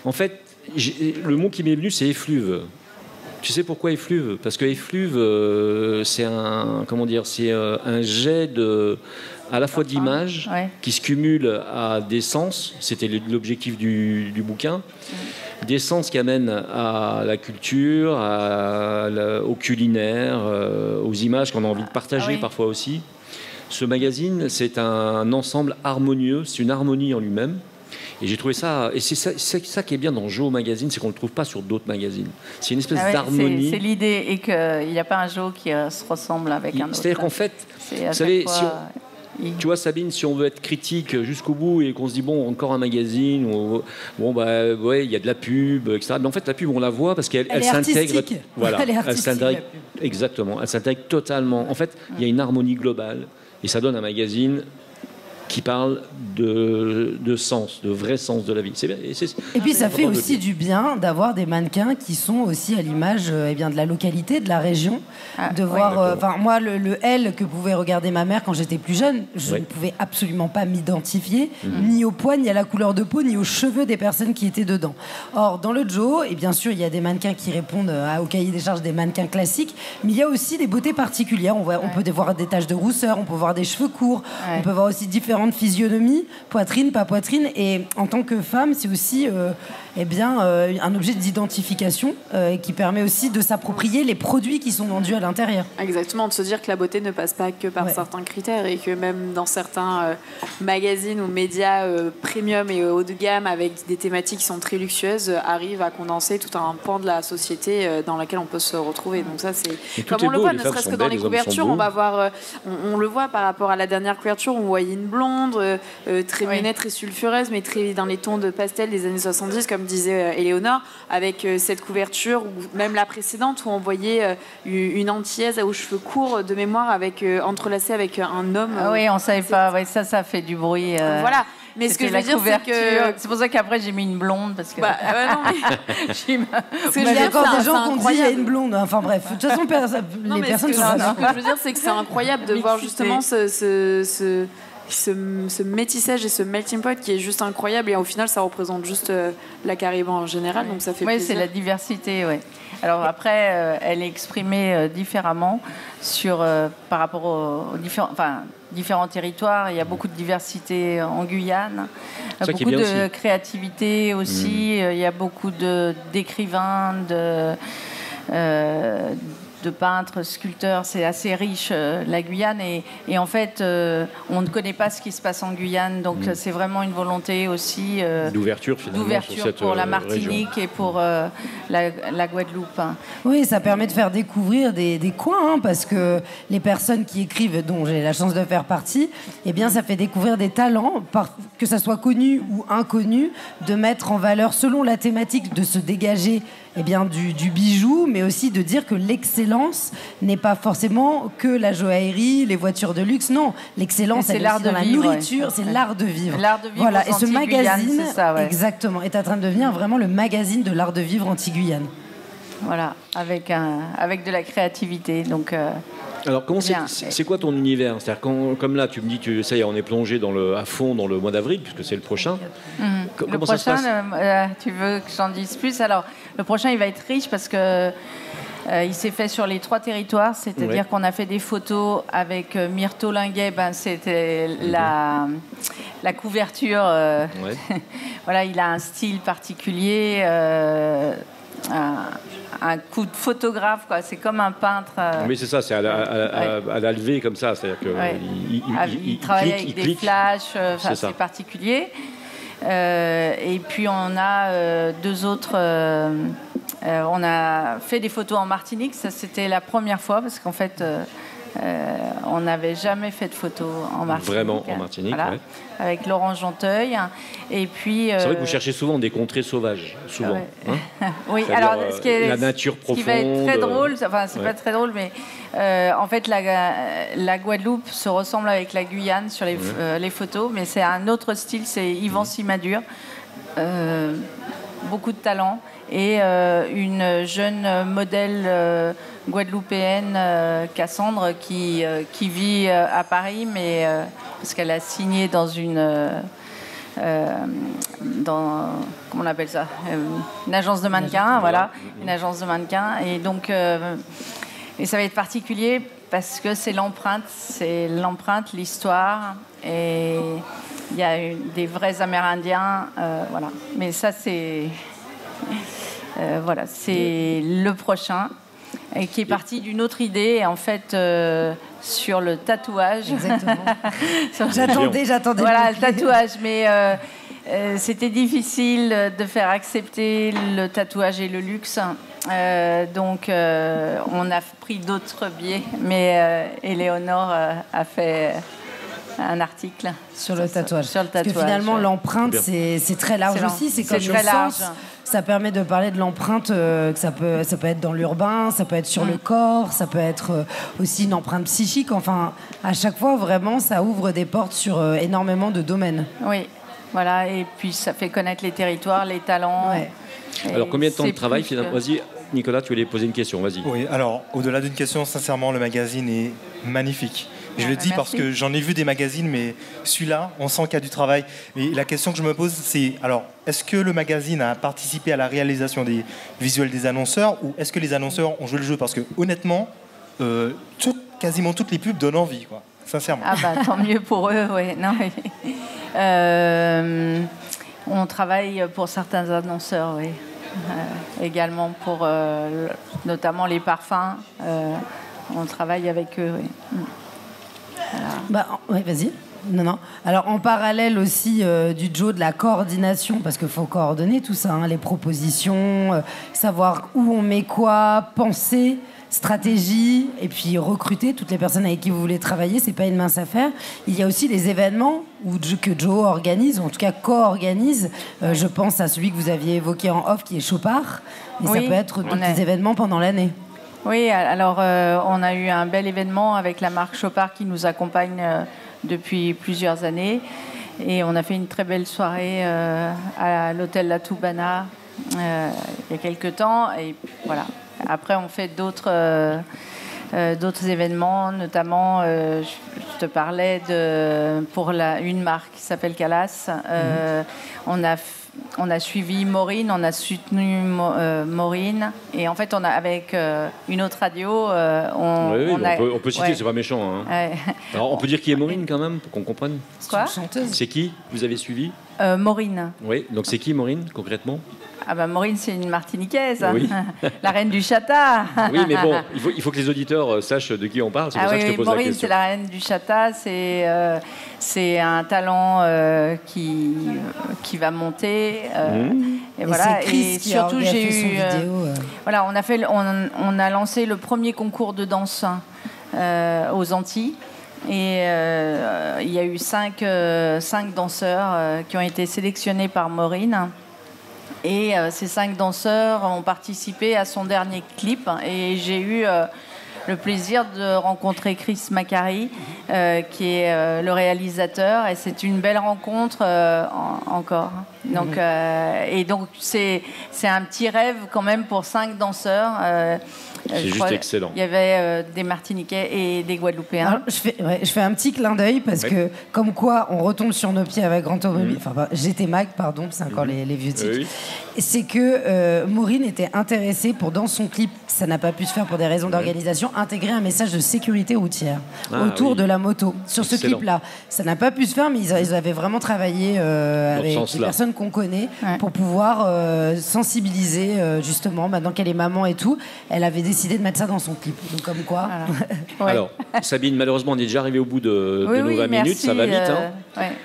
en fait, le mot qui m'est venu, c'est effluve. Tu sais pourquoi effluve? Parce que effluve, c'est un jet à la fois d'images qui se cumulent à des sens, c'était l'objectif du bouquin, des sens qui amènent à la culture, au culinaire, aux images qu'on a envie de partager parfois aussi. Ce magazine, c'est un ensemble harmonieux, c'est une harmonie en lui-même. Et j'ai trouvé ça, et c'est ça qui est bien dans Jo Magazine, c'est qu'on ne le trouve pas sur d'autres magazines. C'est une espèce d'harmonie. C'est l'idée, et qu'il n'y a pas un Jo qui se ressemble avec un autre. C'est-à-dire qu'en fait, vous savez, tu vois, Sabine, si on veut être critique jusqu'au bout et qu'on se dit, bon, encore un magazine, il y a de la pub, etc. Mais en fait, la pub, on la voit parce qu'elle s'intègre. Voilà, elle s'intègre. Exactement, elle s'intègre totalement. En fait, il y a une harmonie globale et ça donne un magazine qui parle de sens, de vrai sens de la vie. C'est bien. Et puis ça fait aussi du bien d'avoir des mannequins qui sont aussi à l'image de la localité, de la région. De voir, moi, le L que pouvait regarder ma mère quand j'étais plus jeune, je ne pouvais absolument pas m'identifier, ni au poids, ni à la couleur de peau, ni aux cheveux des personnes qui étaient dedans. Or, dans le Jo, et bien sûr, il y a des mannequins qui répondent au cahier des charges des mannequins classiques, mais il y a aussi des beautés particulières. On peut voir des taches de rousseur, on peut voir des cheveux courts, on peut voir aussi différentes physionomies, poitrine, pas poitrine, et en tant que femme, c'est aussi un objet d'identification qui permet aussi de s'approprier les produits qui sont vendus à l'intérieur. Exactement, de se dire que la beauté ne passe pas que par certains critères et que même dans certains magazines ou médias premium et haut de gamme avec des thématiques qui sont très luxueuses arrivent à condenser tout un pan de la société dans laquelle on peut se retrouver. Donc ça, c'est comme on le voit, ne serait-ce que dans les couvertures, on va voir, on le voit par rapport à la dernière couverture, on voyait une blonde très minette, très sulfureuse, mais très dans les tons de pastel des années 70, comme disait Eleonore, avec cette couverture, ou même la précédente, où on voyait une antillaise aux cheveux courts de mémoire, entrelacée avec un homme. Oui, on ne savait pas. Ouais, ça fait du bruit. Voilà. Mais ce que je veux dire, c'est que... C'est pour ça qu'après, j'ai mis une blonde, parce que... non, mais... Ce que je veux dire, quand des gens qui ont dit il y a une blonde. Enfin bref, de toute façon, les personnes sont pas... Ce que je veux dire, c'est que c'est incroyable de voir justement ce métissage et ce melting pot qui est juste incroyable, et au final ça représente juste la Caraïbe en général, donc ça fait plaisir. Oui, c'est la diversité, Alors après, elle est exprimée différemment par rapport aux différents territoires. Il y a beaucoup de diversité en Guyane, beaucoup de créativité aussi. Il y a beaucoup d'écrivains, de peintres, sculpteurs, c'est assez riche la Guyane, et en fait on ne connaît pas ce qui se passe en Guyane, donc c'est vraiment une volonté aussi d'ouverture finalement sur cette pour la Martinique région. Et pour la Guadeloupe. Oui, ça permet de faire découvrir des coins, parce que les personnes qui écrivent, dont j'ai la chance de faire partie, ça fait découvrir des talents, que ça soit connu ou inconnu, de mettre en valeur selon la thématique, de se dégager du bijou, mais aussi de dire que l'excellence n'est pas forcément que la joaillerie, les voitures de luxe. Non, l'excellence, c'est l'art de la nourriture, c'est l'art de vivre. L'art de vivre. Voilà. Et ce magazine, c'est ça, exactement, est en train de devenir vraiment le magazine de l'art de vivre Antilles-Guyane. Voilà, avec de la créativité. Donc. Alors, c'est quoi ton univers? C'est-à-dire, comme là, tu me dis, ça y est, on est plongé à fond dans le mois d'avril, puisque c'est le prochain. Comment ça se passe? Tu veux que j'en dise plus? Alors, le prochain, il va être riche parce que il s'est fait sur les 3 territoires, c'est-à-dire qu'on a fait des photos avec Myrto Linguet, c'était la couverture. Voilà, il a un style particulier. Un coup de photographe, quoi. C'est comme un peintre. Oui, c'est ça, c'est à la levée comme ça. C'est-à-dire que il travaille avec des flashs, c'est particulier. Et puis on a 2 autres. On a fait des photos en Martinique, ça c'était la première fois parce qu'en fait. On n'avait jamais fait de photos en Martinique. Vraiment en Martinique, voilà, avec Laurent Jonteuil. Et puis, c'est vrai que vous cherchez souvent des contrées sauvages, souvent. Hein, oui, alors la nature profonde. Ce qui va être très drôle, enfin c'est pas très drôle, mais en fait la Guadeloupe se ressemble avec la Guyane sur les photos, mais c'est un autre style, c'est Yvan Simadur. Beaucoup de talent et une jeune modèle guadeloupéenne, Cassandre, qui vit à Paris, mais parce qu'elle a signé dans comment on appelle ça, une agence de mannequins, voilà, une agence de mannequins, et donc et ça va être particulier parce que c'est l'empreinte, l'histoire, et il y a des vrais Amérindiens, voilà. Mais ça c'est voilà, c'est le prochain. Et qui est parti d'une autre idée, en fait, sur le tatouage. Exactement. J'attendais. Voilà, le tatouage. Mais c'était difficile de faire accepter le tatouage et le luxe. Donc, on a pris d'autres biais. Mais Éléonore a fait un article sur le tatouage. Parce que finalement, l'empreinte, c'est très large aussi. C'est comme le sens. Ça permet de parler de l'empreinte, que ça peut être dans l'urbain, ça peut être sur le corps, ça peut être aussi une empreinte psychique. Enfin, à chaque fois, vraiment, ça ouvre des portes sur énormément de domaines. Oui, voilà. Et puis, ça fait connaître les territoires, les talents. Ouais. Alors, combien de temps de travail finalement? Vas-y, Nicolas, tu voulais poser une question, vas-y. Oui, alors, au-delà d'une question, sincèrement, le magazine est magnifique. Je le dis parce que j'en ai vu des magazines, mais celui-là, on sent qu'il y a du travail. Et la question que je me pose, c'est, alors, est-ce que le magazine a participé à la réalisation des visuels des annonceurs, ou est-ce que les annonceurs ont joué le jeu? Parce que, honnêtement, quasiment toutes les pubs donnent envie, quoi. Sincèrement. Ah bah, tant mieux pour eux, oui. Non, mais, on travaille pour certains annonceurs, oui. Également pour, notamment les parfums. On travaille avec eux, oui. Voilà. Bah, ouais, vas-y. Non. Alors, en parallèle aussi du Joe, de la coordination, parce qu'il faut coordonner tout ça, hein, les propositions, savoir où on met quoi, penser, stratégie, et puis recruter toutes les personnes avec qui vous voulez travailler, c'est pas une mince affaire. Il y a aussi les événements que Joe organise, ou en tout cas co-organise. Je pense à celui que vous aviez évoqué en off, qui est Chopard, et ça peut être des événements pendant l'année. Oui, alors on a eu un bel événement avec la marque Chopard qui nous accompagne depuis plusieurs années. Et on a fait une très belle soirée à l'hôtel La Toubana il y a quelques temps. Et voilà. Après, on fait d'autres événements, notamment, je te parlais pour une marque qui s'appelle Calas. On a suivi Maureen, on a soutenu Maureen, et en fait, avec une autre radio, on peut citer, c'est pas méchant. Hein. Ouais. Alors, on peut dire qui est Maureen quand même, pour qu'on comprenne. Quoi ? C'est qui vous avez suivi? Maureen. Oui, donc c'est qui Maureen concrètement? Ah ben Maureen, c'est une Martiniquaise, oui. La reine du Chata. Oui, mais bon, il faut que les auditeurs sachent de qui on parle. C'est pour ça que je te pose Maureen, la question. c'est la reine du Chata. C'est un talent qui va monter. Et voilà. Et surtout, j'ai eu. Voilà, on a lancé le premier concours de danse aux Antilles. Et il y a eu 5 danseurs qui ont été sélectionnés par Maureen. Et ces 5 danseurs ont participé à son dernier clip. Et j'ai eu le plaisir de rencontrer Chris Macari, qui est le réalisateur. Et c'est une belle rencontre encore. Donc, et donc, c'est un petit rêve quand même pour 5 danseurs. C'est juste excellent. Il y avait des Martiniquais et des Guadeloupéens. Alors, je fais un petit clin d'œil parce que, comme quoi, on retombe sur nos pieds avec Grand Automobile. Enfin, GT Mag, pardon, c'est encore les vieux titres. Oui. C'est que Maureen était intéressée pour, dans son clip, ça n'a pas pu se faire pour des raisons d'organisation, intégrer un message de sécurité routière autour de la moto. Sur ce clip-là, ça n'a pas pu se faire, mais ils avaient vraiment travaillé avec des personnes qu'on connaît pour pouvoir sensibiliser, justement, maintenant qu'elle est maman et tout. Elle avait décidé de mettre ça dans son clip. Donc, comme quoi. Voilà. Alors, Sabine, malheureusement, on est déjà arrivé au bout de nos 20 minutes. Ça va vite.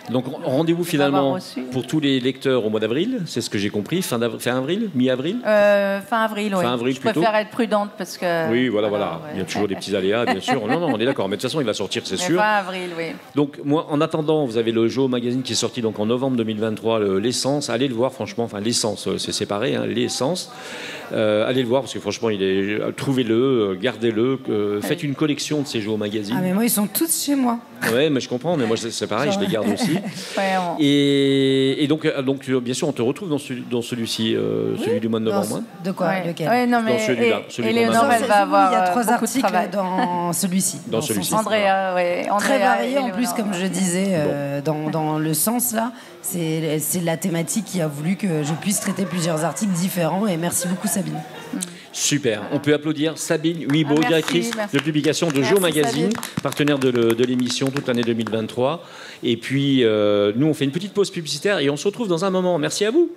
Donc, rendez-vous finalement pour tous les lecteurs au mois d'avril. C'est ce que j'ai compris. Fin avril, mi-avril. Fin avril, oui. Fin avril, je préfère être prudente parce que. Oui, voilà. Il y a toujours des petits aléas, bien sûr. Non, on est d'accord. Mais de toute façon, il va sortir, c'est sûr. Fin avril, oui. Donc, moi, en attendant, vous avez le Joe Magazine qui est sorti donc en novembre 2023, l'Essence. Allez le voir, franchement. Enfin, l'Essence, c'est séparé, hein, l'Essence. Allez le voir parce que franchement, trouvez-le, gardez-le, faites une collection de ces Joe Magazine. Ah, mais moi, ils sont tous chez moi. Ouais, mais je comprends, mais moi c'est pareil, je les garde aussi. Et donc, bien sûr, on te retrouve dans celui-ci, celui du mois de novembre. De quoi Lequel non, mais dans celui-là. Éléonore, elle va avoir. Il y a 3 articles dans celui-ci. Dans celui-ci. Andrea, très varié en plus, comme je disais, dans le sens là. C'est la thématique qui a voulu que je puisse traiter plusieurs articles différents. Et merci beaucoup, Sabine. Super. On peut applaudir Sabine Huibaud, directrice de publication de Joe Magazine, partenaire de l'émission toute l'année 2023. Et puis, nous, on fait une petite pause publicitaire et on se retrouve dans un moment. Merci à vous.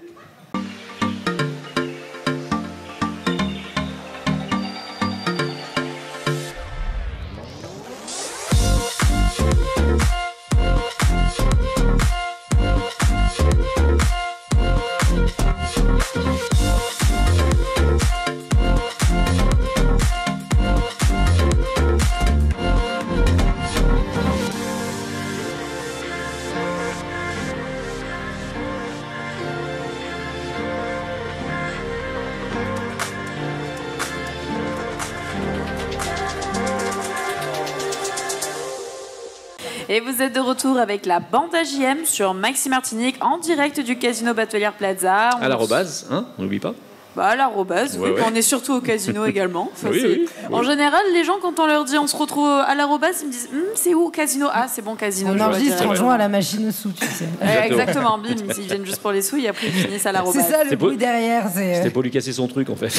Et vous êtes de retour avec la bande AJM sur Maxime Martinique en direct du Casino Batelière Plaza. À l'arrobase, hein, on n'oublie pas. Bah, à l'arrobase, oui. On est surtout au casino également. Enfin, oui. En général, les gens, quand on leur dit on se retrouve à l'arrobase, ils me disent c'est où au casino? Ah, c'est bon, casino. On enregistre en jouant à la machine sous, tu sais. Exactement, bim. Ils viennent juste pour les sous et après ils finissent à l'arrobase. C'est ça le bruit derrière. C'était pour lui casser son truc en fait.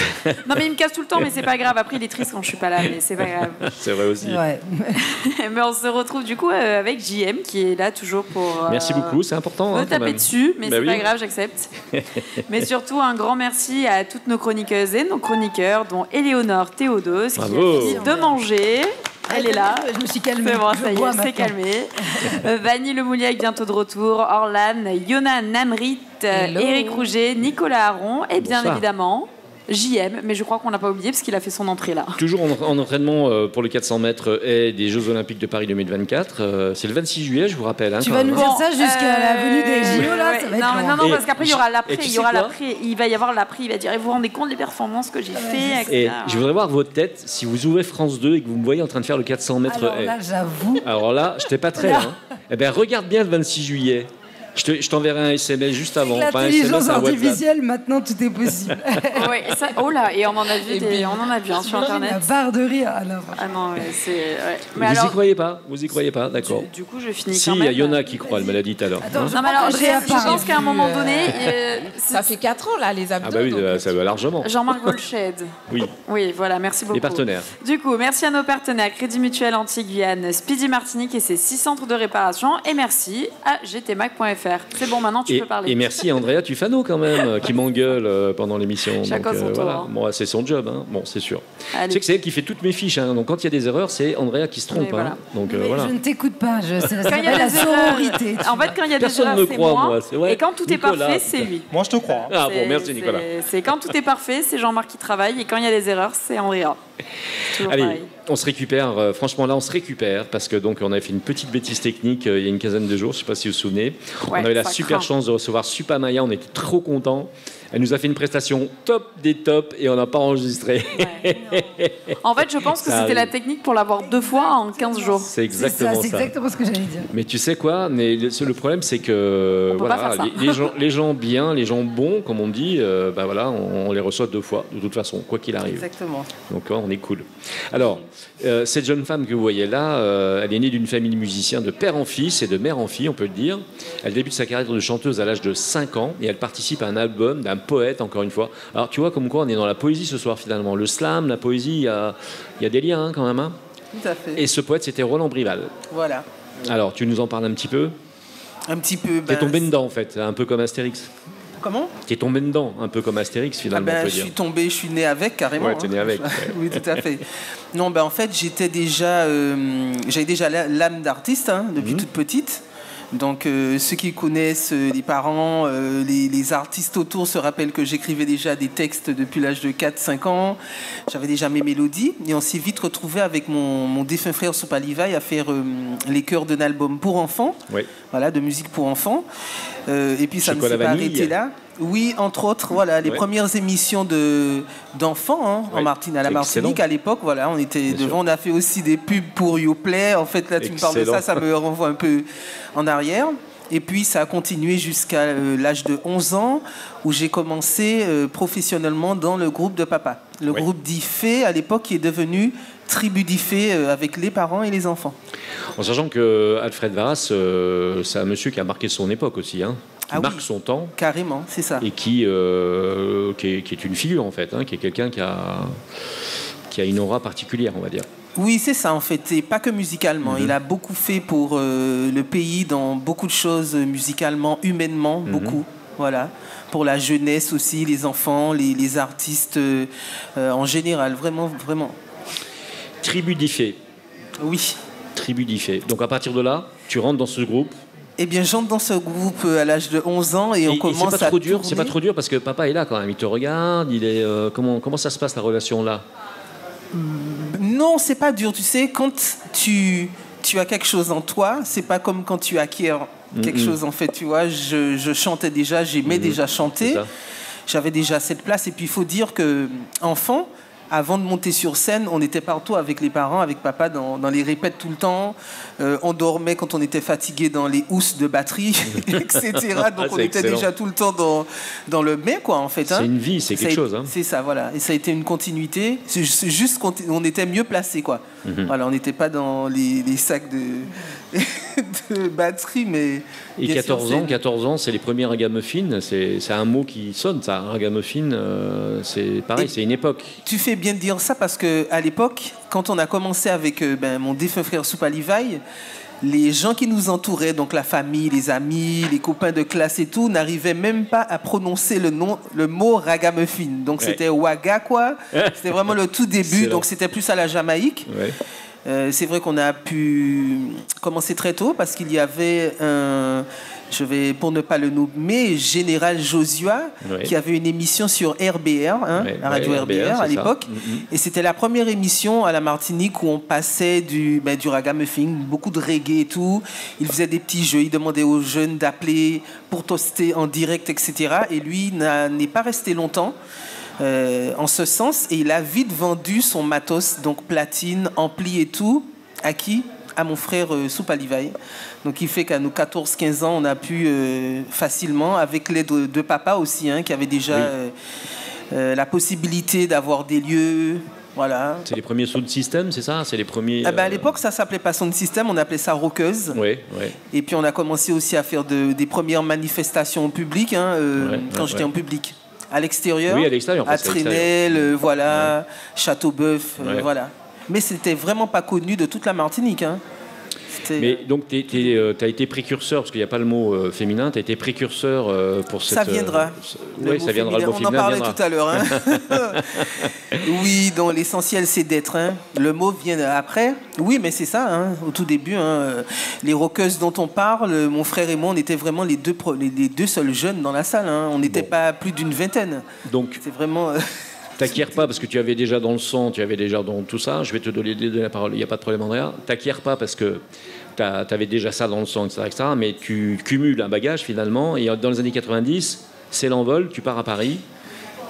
Non, mais il me casse tout le temps, mais c'est pas grave. Après, il est triste quand je suis pas là, mais c'est pas grave. C'est vrai aussi. Ouais. Mais on se retrouve du coup avec JM qui est là toujours pour. Merci beaucoup, c'est important. Me taper dessus, mais c'est pas grave, j'accepte. Mais surtout, un grand merci à toutes nos chroniqueuses et nos chroniqueurs, dont Éléonore Théodos, qui a fini de manger. Elle est là. Je me suis calmée. C'est bon, ça y est, c'est calmé. Vanny Lemouliac, bientôt de retour. Orlan, Yona Namrit, Éric Rouget, Nicolas Aron et bien évidemment JM, mais je crois qu'on l'a pas oublié parce qu'il a fait son entrée là. Toujours en entraînement pour le 400 mètres et des Jeux Olympiques de Paris 2024. C'est le 26 juillet, je vous rappelle. Hein, tu vas nous dire ça jusqu'à la venue des JO là, ça va être non, parce qu'après il y aura l'après. Il va y avoir l'après. Il va dire, vous vous rendez compte des performances que j'ai fait, etc. Et je voudrais voir votre tête si vous ouvrez France 2 et que vous me voyez en train de faire le 400 mètres. Alors là, j'avoue. Alors là, je n'étais pas très là. Eh bien, regarde bien le 26 juillet. Je t'enverrai un SMS juste avant. L'intelligence artificielle, maintenant, tout est possible. Oui, ça, oh là, et on en a vu, sur Internet. La barre de rire. Alors. Ah non, c'est... Ouais. Mais vous y croyez pas, d'accord. Du coup, je finis quand même. Si, il y a Yona qui croit, elle me l'a dit tout à l'heure. Attends, non, mais alors, je pense qu'à un moment donné... ça fait 4 ans, là, les abdos. Ah bah oui, ça va largement. Jean-Marc Golched. Oui, voilà, merci beaucoup. Les partenaires. Du coup, merci à nos partenaires Crédit Mutuel Antilles-Guyane, Speedy Martinique et ses 6 centres de réparation. Et merci à gtmac.fr. C'est bon, maintenant, tu peux parler. Et merci à Andrea Tufano, quand même, qui m'engueule pendant l'émission. Chacun son tour. Voilà. Bon, c'est son job, hein. Bon, c'est sûr. Tu sais que c'est elle qui fait toutes mes fiches, hein. Donc quand il y a des erreurs, c'est Andrea qui se trompe. Voilà. Hein. Donc, je ne t'écoute pas, c'est la sororité. En fait, quand il y a des erreurs, c'est moi. Et quand tout est parfait, c'est lui. Moi, je te crois. Ah bon, merci Nicolas. C'est quand tout est parfait, c'est Jean-Marc qui travaille. Et quand il y a des erreurs, c'est Andrea. Allez, on se récupère. Franchement, là, on se récupère parce que donc on avait fait une petite bêtise technique il y a une quinzaine de jours. Je ne sais pas si vous vous souvenez. Ouais, on avait la super chance de recevoir Supamaya. On était trop contents. Elle nous a fait une prestation top des tops et on n'a pas enregistré. Ouais, en fait, je pense que c'était la technique pour l'avoir 2 fois en 15 jours. C'est exactement ça. C'est exactement ce que j'allais dire. Mais tu sais quoi? Mais le problème, c'est que voilà, les gens bien, les gens bons, comme on dit, bah voilà, on les reçoit 2 fois, de toute façon, quoi qu'il arrive. Exactement. Donc on est cool. Alors, cette jeune femme que vous voyez là, elle est née d'une famille de musiciens de père en fils et de mère en fille, on peut le dire. Elle débute sa carrière de chanteuse à l'âge de 5 ans et elle participe à un album d'un poète, encore une fois. Alors tu vois, comme quoi on est dans la poésie ce soir finalement. Le slam, la poésie, il y a des liens quand même. Hein. Tout à fait. Et ce poète, c'était Roland Brival. Voilà. Alors, tu nous en parles un petit peu? Un petit peu. T'es tombé dedans en fait, un peu comme Astérix. Comment? T'es tombé dedans, un peu comme Astérix finalement. On peut dire. Je suis né avec carrément. Ouais, t'es né avec. Ouais. Oui, tout à fait. Non, en fait, j'avais déjà l'âme d'artiste depuis toute petite. Donc ceux qui connaissent les parents, les artistes autour se rappellent que j'écrivais déjà des textes depuis l'âge de 4-5 ans. J'avais déjà mes mélodies et on s'est vite retrouvé avec mon défunt frère Soupa Livaille à faire les chœurs d'un album pour enfants, voilà, de musique pour enfants. Et puis ça ne s'est pas arrêté là. Oui, entre autres, voilà, les premières émissions d'enfants à la Martinique à l'époque, voilà, on était devant, on a fait aussi des pubs pour YouPlay. En fait, là, tu me parles de ça, ça me renvoie un peu en arrière. Et puis, ça a continué jusqu'à l'âge de 11 ans, où j'ai commencé professionnellement dans le groupe de papa. Le groupe d'Ifé, à l'époque, qui est devenu Tribu d'Ifé avec les parents et les enfants. En sachant que Alfred Varas, c'est un monsieur qui a marqué son époque aussi, hein. Qui marque son temps. Carrément, c'est ça. Et qui est une figure, en fait, hein, qui est quelqu'un qui a une aura particulière, on va dire. Oui, c'est ça, en fait. Et pas que musicalement. Il a beaucoup fait pour le pays dans beaucoup de choses, musicalement, humainement, beaucoup. Voilà. Pour la jeunesse aussi, les enfants, les artistes en général. Vraiment, vraiment. Tribu d'Ifé. Oui. Tribu d'Ifé. Donc, à partir de là, tu rentres dans ce groupe. Eh bien, j'entre dans ce groupe à l'âge de 11 ans et on commence à tourner. C'est pas trop dur parce que papa est là quand même, il te regarde, il est comment ça se passe la relation là? Non, c'est pas dur, tu sais, quand tu as quelque chose en toi, c'est pas comme quand tu acquiers quelque chose en fait, tu vois, je chantais déjà, j'aimais déjà chanter. J'avais déjà cette place et puis il faut dire que enfant, avant de monter sur scène, on était partout avec les parents, avec papa, dans les répètes tout le temps. On dormait quand on était fatigué dans les housses de batterie, etc. Donc on était déjà tout le temps dans le bain, quoi, en fait. C'est une vie, c'est quelque chose. Hein. C'est ça, voilà. Et ça a été une continuité. C'est juste qu'on était mieux placés, quoi. Voilà, on n'était pas dans les sacs de batterie, mais... Et 14 ans, c'est les premiers ragamuffins. C'est un mot qui sonne, ça. Ragamuffin, c'est pareil, c'est une époque. Tu fais bien de dire ça parce qu'à l'époque, quand on a commencé avec mon défunt frère Soupa Livaille, les gens qui nous entouraient, donc la famille, les amis, les copains de classe et tout, n'arrivaient même pas à prononcer le mot ragamuffin. Donc c'était Waga, quoi. C'était vraiment le tout début, donc c'était plus à la Jamaïque. C'est vrai qu'on a pu commencer très tôt parce qu'il y avait pour ne pas le nommer, Général Josua, qui avait une émission sur RBR, la radio RBR à l'époque. Et c'était la première émission à la Martinique où on passait du ragamuffin, beaucoup de reggae et tout. Il faisait des petits jeux, il demandait aux jeunes d'appeler pour toaster en direct, etc. Et lui n'est pas resté longtemps. En ce sens, et il a vite vendu son matos, donc platine, ampli et tout, à qui? À mon frère Soupa Livaille. Donc il fait qu'à nos 14-15 ans, on a pu facilement, avec l'aide de papa aussi, qui avait déjà la possibilité d'avoir des lieux. Voilà. C'est les premiers sound system, c'est ça? C'est les premiers. À l'époque, ça s'appelait pas sound system, on appelait ça rockeuse. Et puis on a commencé aussi à faire des premières manifestations au public, quand j'étais en public. À l'extérieur, à Trénel, voilà, Châteauboeuf, voilà. Mais c'était vraiment pas connu de toute la Martinique. Mais donc, tu as été précurseur, parce qu'il n'y a pas le mot féminin, tu as été précurseur pour cette... Ça viendra. Oui, ça viendra, le mot féminin. On en parlait tout à l'heure. Oui, donc l'essentiel, c'est d'être. Le mot vient après. Oui, mais c'est ça, au tout début. Les rockeuses dont on parle, mon frère et moi, on était vraiment les deux seuls jeunes dans la salle. On n'était pas plus d'une vingtaine. Donc, c'est vraiment... T'acquiers pas parce que tu avais déjà dans le sang, tu avais déjà dans tout ça. Je vais te donner la parole, il n'y a pas de problème, Andrea. T'acquiers pas parce que tu avais déjà ça dans le sang, etc., mais tu cumules un bagage finalement. Et dans les années 90, c'est l'envol, tu pars à Paris.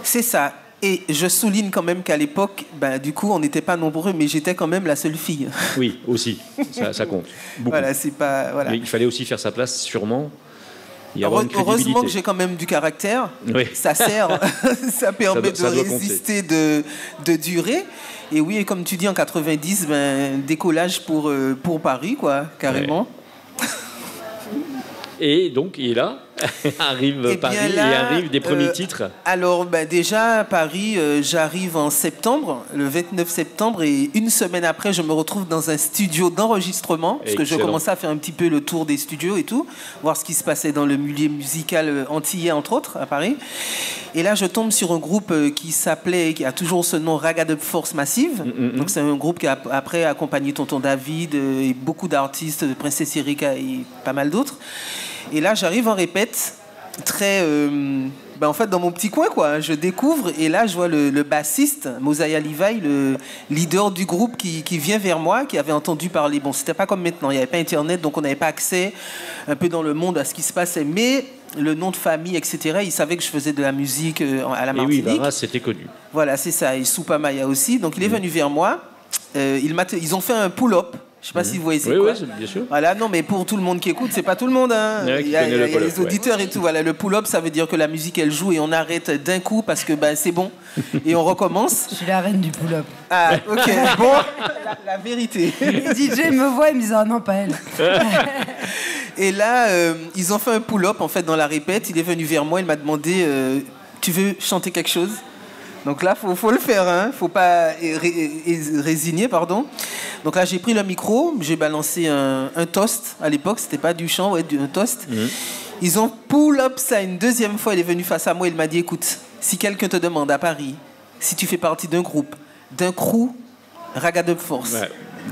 C'est ça. Et je souligne quand même qu'à l'époque, du coup, on n'était pas nombreux, mais j'étais quand même la seule fille. Oui, aussi. Ça compte. Beaucoup. Voilà, c'est pas. Voilà. Mais il fallait aussi faire sa place, sûrement. Heureusement que j'ai quand même du caractère. Oui. Ça sert, ça permet de résister, de durer. Et oui, et comme tu dis, en 90, décollage pour Paris, quoi, carrément. Ouais. Et donc, il est là. Arrive Paris et arrive des premiers titres. Alors déjà à Paris, j'arrive en septembre, le 29 septembre, et une semaine après, je me retrouve dans un studio d'enregistrement, parce que je commençais à faire un petit peu le tour des studios et tout, voir ce qui se passait dans le milieu musical antillais, entre autres, à Paris. Et là, je tombe sur un groupe qui a toujours ce nom, Ragga Force Massive. Donc c'est un groupe qui a après accompagné Tonton David et beaucoup d'artistes, Princesse Erika et pas mal d'autres. Et là, j'arrive en répète, en fait, dans mon petit coin, quoi. Je découvre, et là, je vois le bassiste, Mosiah Levi, le leader du groupe, qui vient vers moi, qui avait entendu parler. Bon, c'était pas comme maintenant, il n'y avait pas Internet, donc on n'avait pas accès un peu dans le monde à ce qui se passait. Mais le nom de famille, etc., il savait que je faisais de la musique à la Martinique. Et oui, Barras, c'était connu. Voilà, c'est ça. Et Soupa Maya aussi. Donc, il est venu vers moi. Ils ont fait un pull-up. Je ne sais pas si vous voyez c'est quoi. Oui, bien sûr. Voilà, non, mais pour tout le monde qui écoute, c'est pas tout le monde. Hein. Il y a les auditeurs et tout. Voilà, le pull-up, ça veut dire que la musique, elle joue et on arrête d'un coup parce que c'est bon. Et on recommence. Je suis la reine du pull-up. Ah, ok. Bon, la vérité. Les DJ me voient et me disent ah non, pas elle. Et là, ils ont fait un pull-up en fait dans la répète. Il est venu vers moi, il m'a demandé tu veux chanter quelque chose? Donc là, faut le faire, hein. Faut pas résigner, pardon. Donc là, j'ai pris le micro, j'ai balancé un toast. À l'époque, c'était pas du chant, un toast. Ils ont pull up ça une deuxième fois. Il est venu face à moi, il m'a dit écoute, si quelqu'un te demande à Paris si tu fais partie d'un groupe, d'un crew, Ragga Force. Ouais.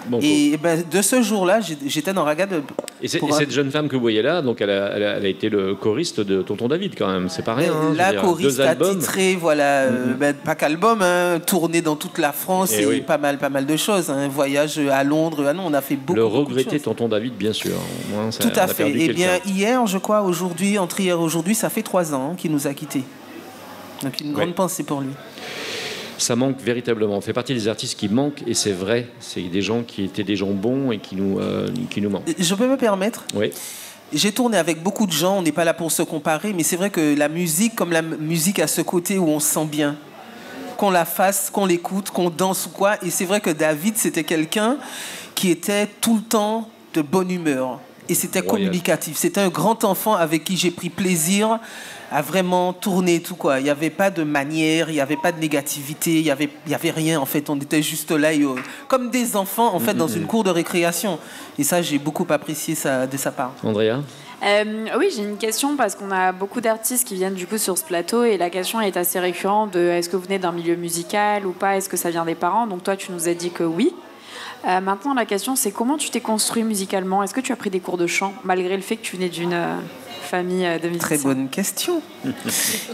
Bon, et de ce jour-là, j'étais dans Ragga. Et cette jeune femme que vous voyez là, donc elle a été le choriste de Tonton David quand même, c'est pas rien. La choriste attitrée, voilà, pas qu'album, hein, tourné dans toute la France et pas mal de choses. Un voyage à Londres, on a fait beaucoup. Le regretté Tonton David, bien sûr. Moi, tout à fait. Et bien hier, je crois, entre hier et aujourd'hui, ça fait 3 ans qu'il nous a quittés. Donc une grande pensée pour lui. Ça manque véritablement. On fait partie des artistes qui manquent, et c'est vrai. C'est des gens qui étaient des gens bons et qui nous manquent. Je peux me permettre ? Oui. J'ai tourné avec beaucoup de gens, on n'est pas là pour se comparer, mais c'est vrai que la musique, comme la musique a ce côté où on se sent bien. Qu'on la fasse, qu'on l'écoute, qu'on danse ou quoi. Et c'est vrai que David, c'était quelqu'un qui était tout le temps de bonne humeur. Et c'était communicatif. C'était un grand enfant avec qui j'ai pris plaisir à vraiment tourner tout, quoi. Il n'y avait pas de manière, il n'y avait pas de négativité, il y avait rien en fait. On était juste là, comme des enfants en fait dans une cour de récréation. Et ça, j'ai beaucoup apprécié ça de sa part. Andrea ? Oui, j'ai une question parce qu'on a beaucoup d'artistes qui viennent du coup sur ce plateau et la question est assez récurrente de est-ce que vous venez d'un milieu musical ou pas, est-ce que ça vient des parents? Donc toi, tu nous as dit que oui. Maintenant, la question, c'est comment tu t'es construit musicalement? Est-ce que tu as pris des cours de chant, malgré le fait que tu venais d'une famille de musiciens? Très bonne question.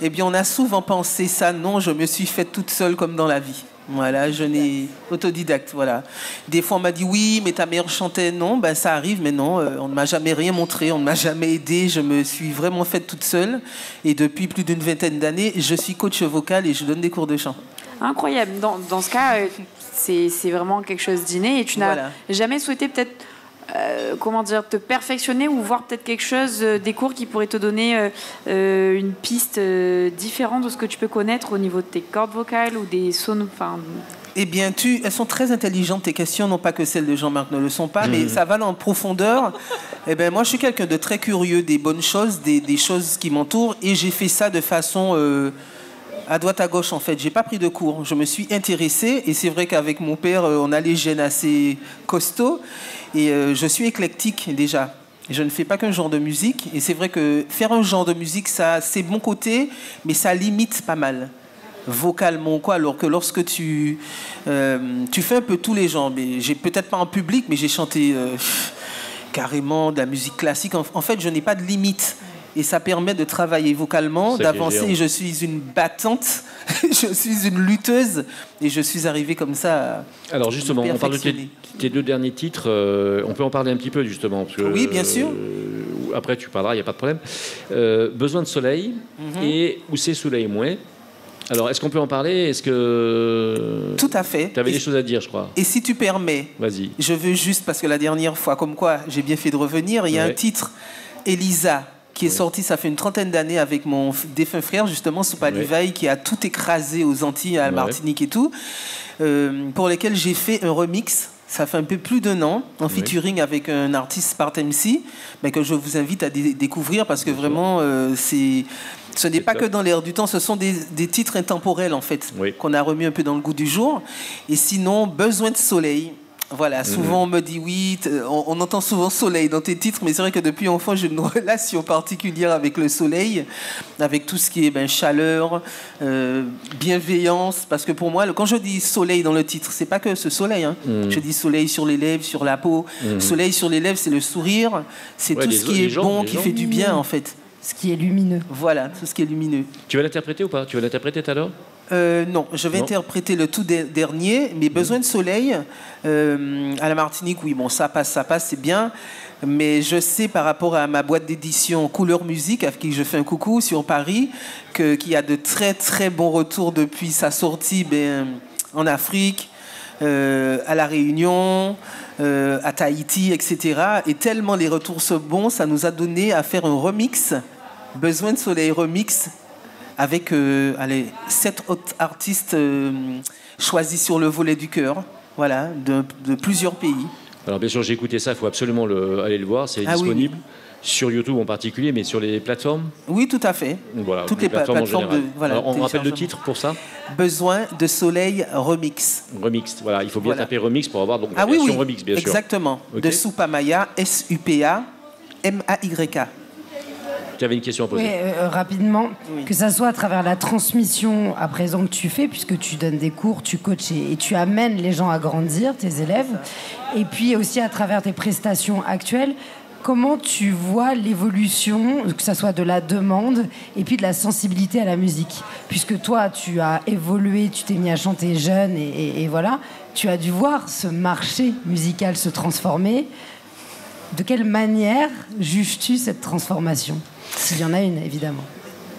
Eh bien, on a souvent pensé ça. Non, je me suis faite toute seule comme dans la vie. Voilà, je n'ai autodidacte, voilà. Des fois, on m'a dit oui, mais ta mère chantait. Non, ça arrive, mais non, on ne m'a jamais rien montré, on ne m'a jamais aidé. Je me suis vraiment faite toute seule. Et depuis plus d'une vingtaine d'années, je suis coach vocal et je donne des cours de chant. Incroyable. Dans ce cas, c'est vraiment quelque chose d'inné. Et tu n'as jamais souhaité peut-être, te perfectionner ou voir peut-être quelque chose, des cours qui pourraient te donner une piste différente de ce que tu peux connaître au niveau de tes cordes vocales ou des sons. Eh bien, elles sont très intelligentes, tes questions, non pas que celles de Jean-Marc ne le sont pas, mais ça va en profondeur. Eh bien, moi, je suis quelqu'un de très curieux des bonnes choses, des choses qui m'entourent, et j'ai fait ça de façon à droite à gauche, en fait. J'ai pas pris de cours. Je me suis intéressé, et c'est vrai qu'avec mon père, on a les gènes assez costauds, et je suis éclectique déjà. Je ne fais pas qu'un genre de musique, et c'est vrai que faire un genre de musique, ça, c'est bon côté, mais ça limite pas mal. Vocalement quoi, alors que lorsque tu fais un peu tous les genres, mais j'ai peut-être pas en public, mais j'ai chanté carrément de la musique classique. En fait, je n'ai pas de limite. et ça permet de travailler vocalement, d'avancer. Je suis une battante, je suis une lutteuse et je suis arrivée comme ça. Alors justement, on parle de tes 2 derniers titres. On peut en parler un petit peu justement parce que, oui, bien sûr. Après, tu parleras, il n'y a pas de problème. Besoin de soleil et Où c'est soleil moins. Alors, est-ce qu'on peut en parler? Est-ce que... Tout à fait. Tu avais des choses à dire, je crois. Et si tu permets, vas-y. Je veux juste, parce que la dernière fois, comme quoi, j'ai bien fait de revenir, il y a un titre, Elisa, qui est sorti, ça fait une 30aine d'années, avec mon défunt frère, justement, Soupa Livaille, qui a tout écrasé aux Antilles, à la Martinique et tout, pour lesquels j'ai fait un remix. Ça fait un peu plus d'1 an, en featuring avec un artiste Part MC, mais que je vous invite à découvrir parce que vraiment, ce n'est pas que dans l'air du temps, ce sont des titres intemporels en fait, qu'on a remis un peu dans le goût du jour. Et sinon, Besoin de soleil. Voilà, souvent on me dit oui, on entend souvent soleil dans tes titres, mais c'est vrai que depuis enfant j'ai une relation particulière avec le soleil, avec tout ce qui est chaleur, bienveillance, parce que pour moi, quand je dis soleil dans le titre, c'est pas que ce soleil, hein. Je dis soleil sur les lèvres, sur la peau. Soleil sur les lèvres, c'est le sourire, c'est tout ce qui est bon, qui fait du bien en fait. Ce qui est lumineux. Voilà, tout ce qui est lumineux. Tu vas l'interpréter ou pas? Tu vas l'interpréter tout à l'heure? Non, je vais interpréter le tout dernier, mais Besoin de soleil, à la Martinique, oui, bon, ça passe, c'est bien, mais je sais par rapport à ma boîte d'édition Couleur Musique, avec qui je fais un coucou sur Paris, qu'il y a de très très bons retours depuis sa sortie en Afrique, à La Réunion, à Tahiti, etc. Et tellement les retours sont bons, ça nous a donné à faire un remix, Besoin de soleil remix, avec 7 autres artistes choisis sur le volet du cœur, voilà, de plusieurs pays. Alors bien sûr, j'ai écouté ça, il faut absolument aller le voir, c'est disponible. Oui. Sur YouTube en particulier, mais sur les plateformes? Oui, tout à fait. Voilà, toutes les plateformes Alors, on rappelle le titre pour ça? Besoin de soleil remix. Remix, voilà, il faut bien taper remix pour avoir la version remix, bien sûr. Exactement, de Soupa Maya, SUPA MAYK. Tu avais une question à poser. Oui, rapidement, que ça soit à travers la transmission à présent que tu fais, puisque tu donnes des cours, tu coaches et tu amènes les gens à grandir, tes élèves, et puis aussi à travers tes prestations actuelles, comment tu vois l'évolution, que ça soit de la demande et puis de la sensibilité à la musique? Puisque toi, tu as évolué, tu t'es mis à chanter jeune et voilà, tu as dû voir ce marché musical se transformer. De quelle manière juges-tu cette transformation? S'il y en a une, évidemment.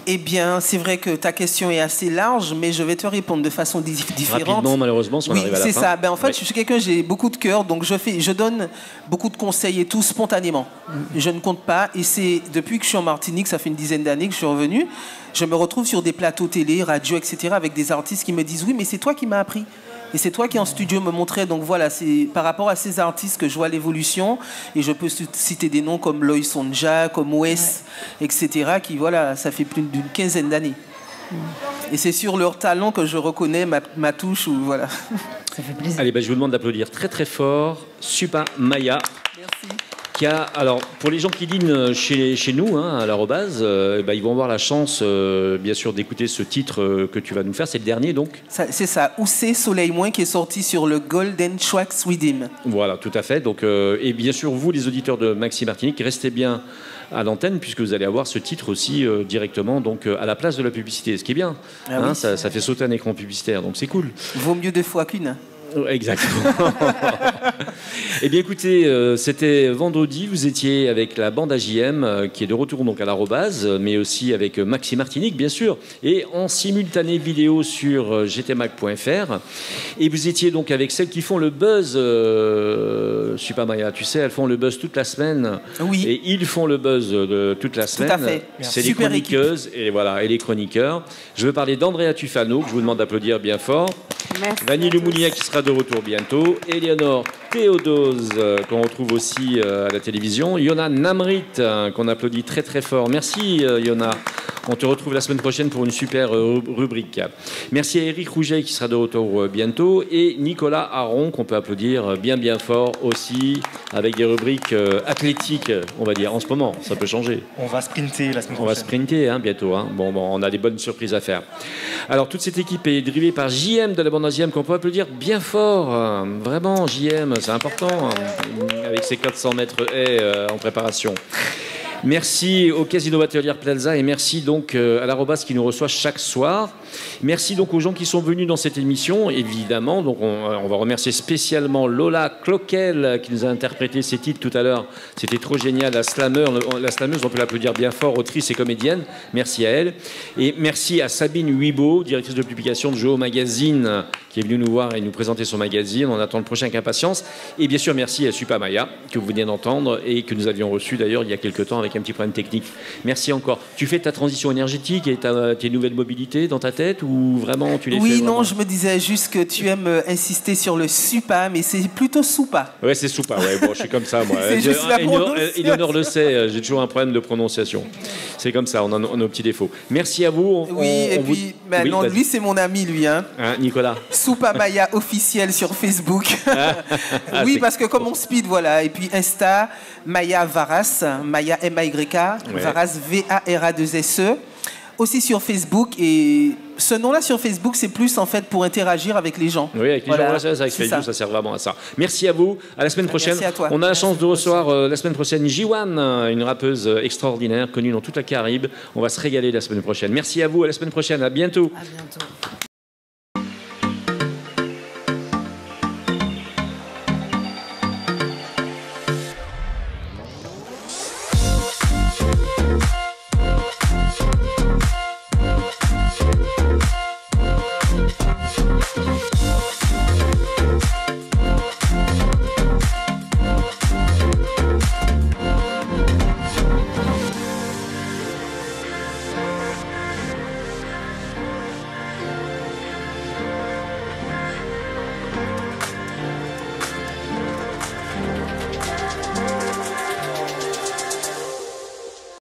Eh bien, c'est vrai que ta question est assez large, mais je vais te répondre de façon différente. Rapidement, malheureusement, si on arrive à la fin. Oui, c'est ça. En fait, je suis quelqu'un, j'ai beaucoup de cœur, donc je donne beaucoup de conseils et tout spontanément. Je ne compte pas. Et c'est depuis que je suis en Martinique, ça fait une 10aine d'années que je suis revenu, je me retrouve sur des plateaux télé, radio, etc., avec des artistes qui me disent « Oui, mais c'est toi qui m'as appris. » Et c'est toi qui en studio me montrais. Donc voilà, c'est par rapport à ces artistes que je vois l'évolution. Et je peux citer des noms comme Loïs Sonja, comme Wes, etc. qui, voilà, ça fait plus d'une 15aine d'années. Et c'est sur leur talent que je reconnais ma touche. Ou, voilà. Ça fait plaisir. Allez, je vous demande d'applaudir très très fort Soupa Maya. Merci. Alors, pour les gens qui dînent chez nous, à l'Arrobase, ils vont avoir la chance, bien sûr, d'écouter ce titre que tu vas nous faire. C'est le dernier, donc? C'est ça, Où c'est Soleil Moins, qui est sorti sur le Golden Tracks Rhythm. Voilà, tout à fait. Donc, et bien sûr, vous, les auditeurs de Maxi Martinique, restez bien à l'antenne, puisque vous allez avoir ce titre aussi directement donc, à la place de la publicité. Ce qui est bien, ça fait sauter un écran publicitaire, donc c'est cool. Vaut mieux 2 fois qu'une. Exactement. Eh bien, écoutez, c'était vendredi. Vous étiez avec la bande AJM qui est de retour donc à l'Arrobase, mais aussi avec Maxi Martinique, bien sûr, et en simultané vidéo sur gtmac.fr. Et vous étiez donc avec celles qui font le buzz. Soupa Maya, tu sais, elles font le buzz toute la semaine. Oui. Et ils font le buzz toute la semaine. Tout à fait. C'est les chroniqueuses et voilà, et les chroniqueurs. Je veux parler d'Andrea Tufano, que je vous demande d'applaudir bien fort. Merci. Vanille Lemounia qui sera de retour bientôt. Éléonore Théodose qu'on retrouve aussi à la télévision. Yona Namrit qu'on applaudit très très fort. Merci Yona. On te retrouve la semaine prochaine pour une super rubrique. Merci à Eric Rouget qui sera de retour bientôt. Et Nicolas Aron qu'on peut applaudir bien bien fort aussi avec des rubriques athlétiques, on va dire. En ce moment, ça peut changer. On va sprinter la semaine prochaine. On va sprinter bientôt. Bon, on a des bonnes surprises à faire. Alors toute cette équipe est drivée par JM de la bande AJM qu'on peut applaudir bien fort. Vraiment, JM, c'est important avec ses 400 mètres haies en préparation. Merci au Casino Batelière Plaza et merci donc à l'Arobase qui nous reçoit chaque soir. Merci donc aux gens qui sont venus dans cette émission, évidemment. Donc on va remercier spécialement Lola Cloquel qui nous a interprété ses titres tout à l'heure. C'était trop génial. La slameuse, on peut l'applaudir bien fort, autrice et comédienne. Merci à elle. Et merci à Sabine Huibaud, directrice de publication de Joe Magazine, qui est venue nous voir et nous présenter son magazine. On attend le prochain avec impatience. Et bien sûr, merci à Supa Maya, que vous venez d'entendre et que nous avions reçu d'ailleurs il y a quelques temps avec un petit problème technique. Merci encore. Tu fais ta transition énergétique et tes nouvelles mobilités dans ta tête ou vraiment tu les fais? Oui, non, je me disais juste que tu aimes insister sur le Supa, mais c'est plutôt Soupa. Ouais, c'est Soupa. Ouais, bon, je suis comme ça, moi. C'est juste la prononciation. Eleonore le sait, j'ai toujours un problème de prononciation. C'est comme ça, on a nos petits défauts. Merci à vous. Puis, non, lui, c'est mon ami, lui. Hein, Nicolas. Supa Maya officiel sur Facebook. Oui, parce que comme on speed, voilà. Et puis Insta, Maya Varas, Maya M-A-Y-K, Varas V-A-R-A-2-S-E. Aussi sur Facebook. Et ce nom-là sur Facebook, c'est plus en fait pour interagir avec les gens. Oui, avec les gens, c'est avec Facebook, ça sert vraiment à ça. Merci à vous. À la semaine prochaine. Merci à toi. On a la chance de recevoir la semaine prochaine Jiwan, une rappeuse extraordinaire, connue dans toute la Caraïbe. On va se régaler la semaine prochaine. Merci à vous. À la semaine prochaine. À bientôt. À bientôt.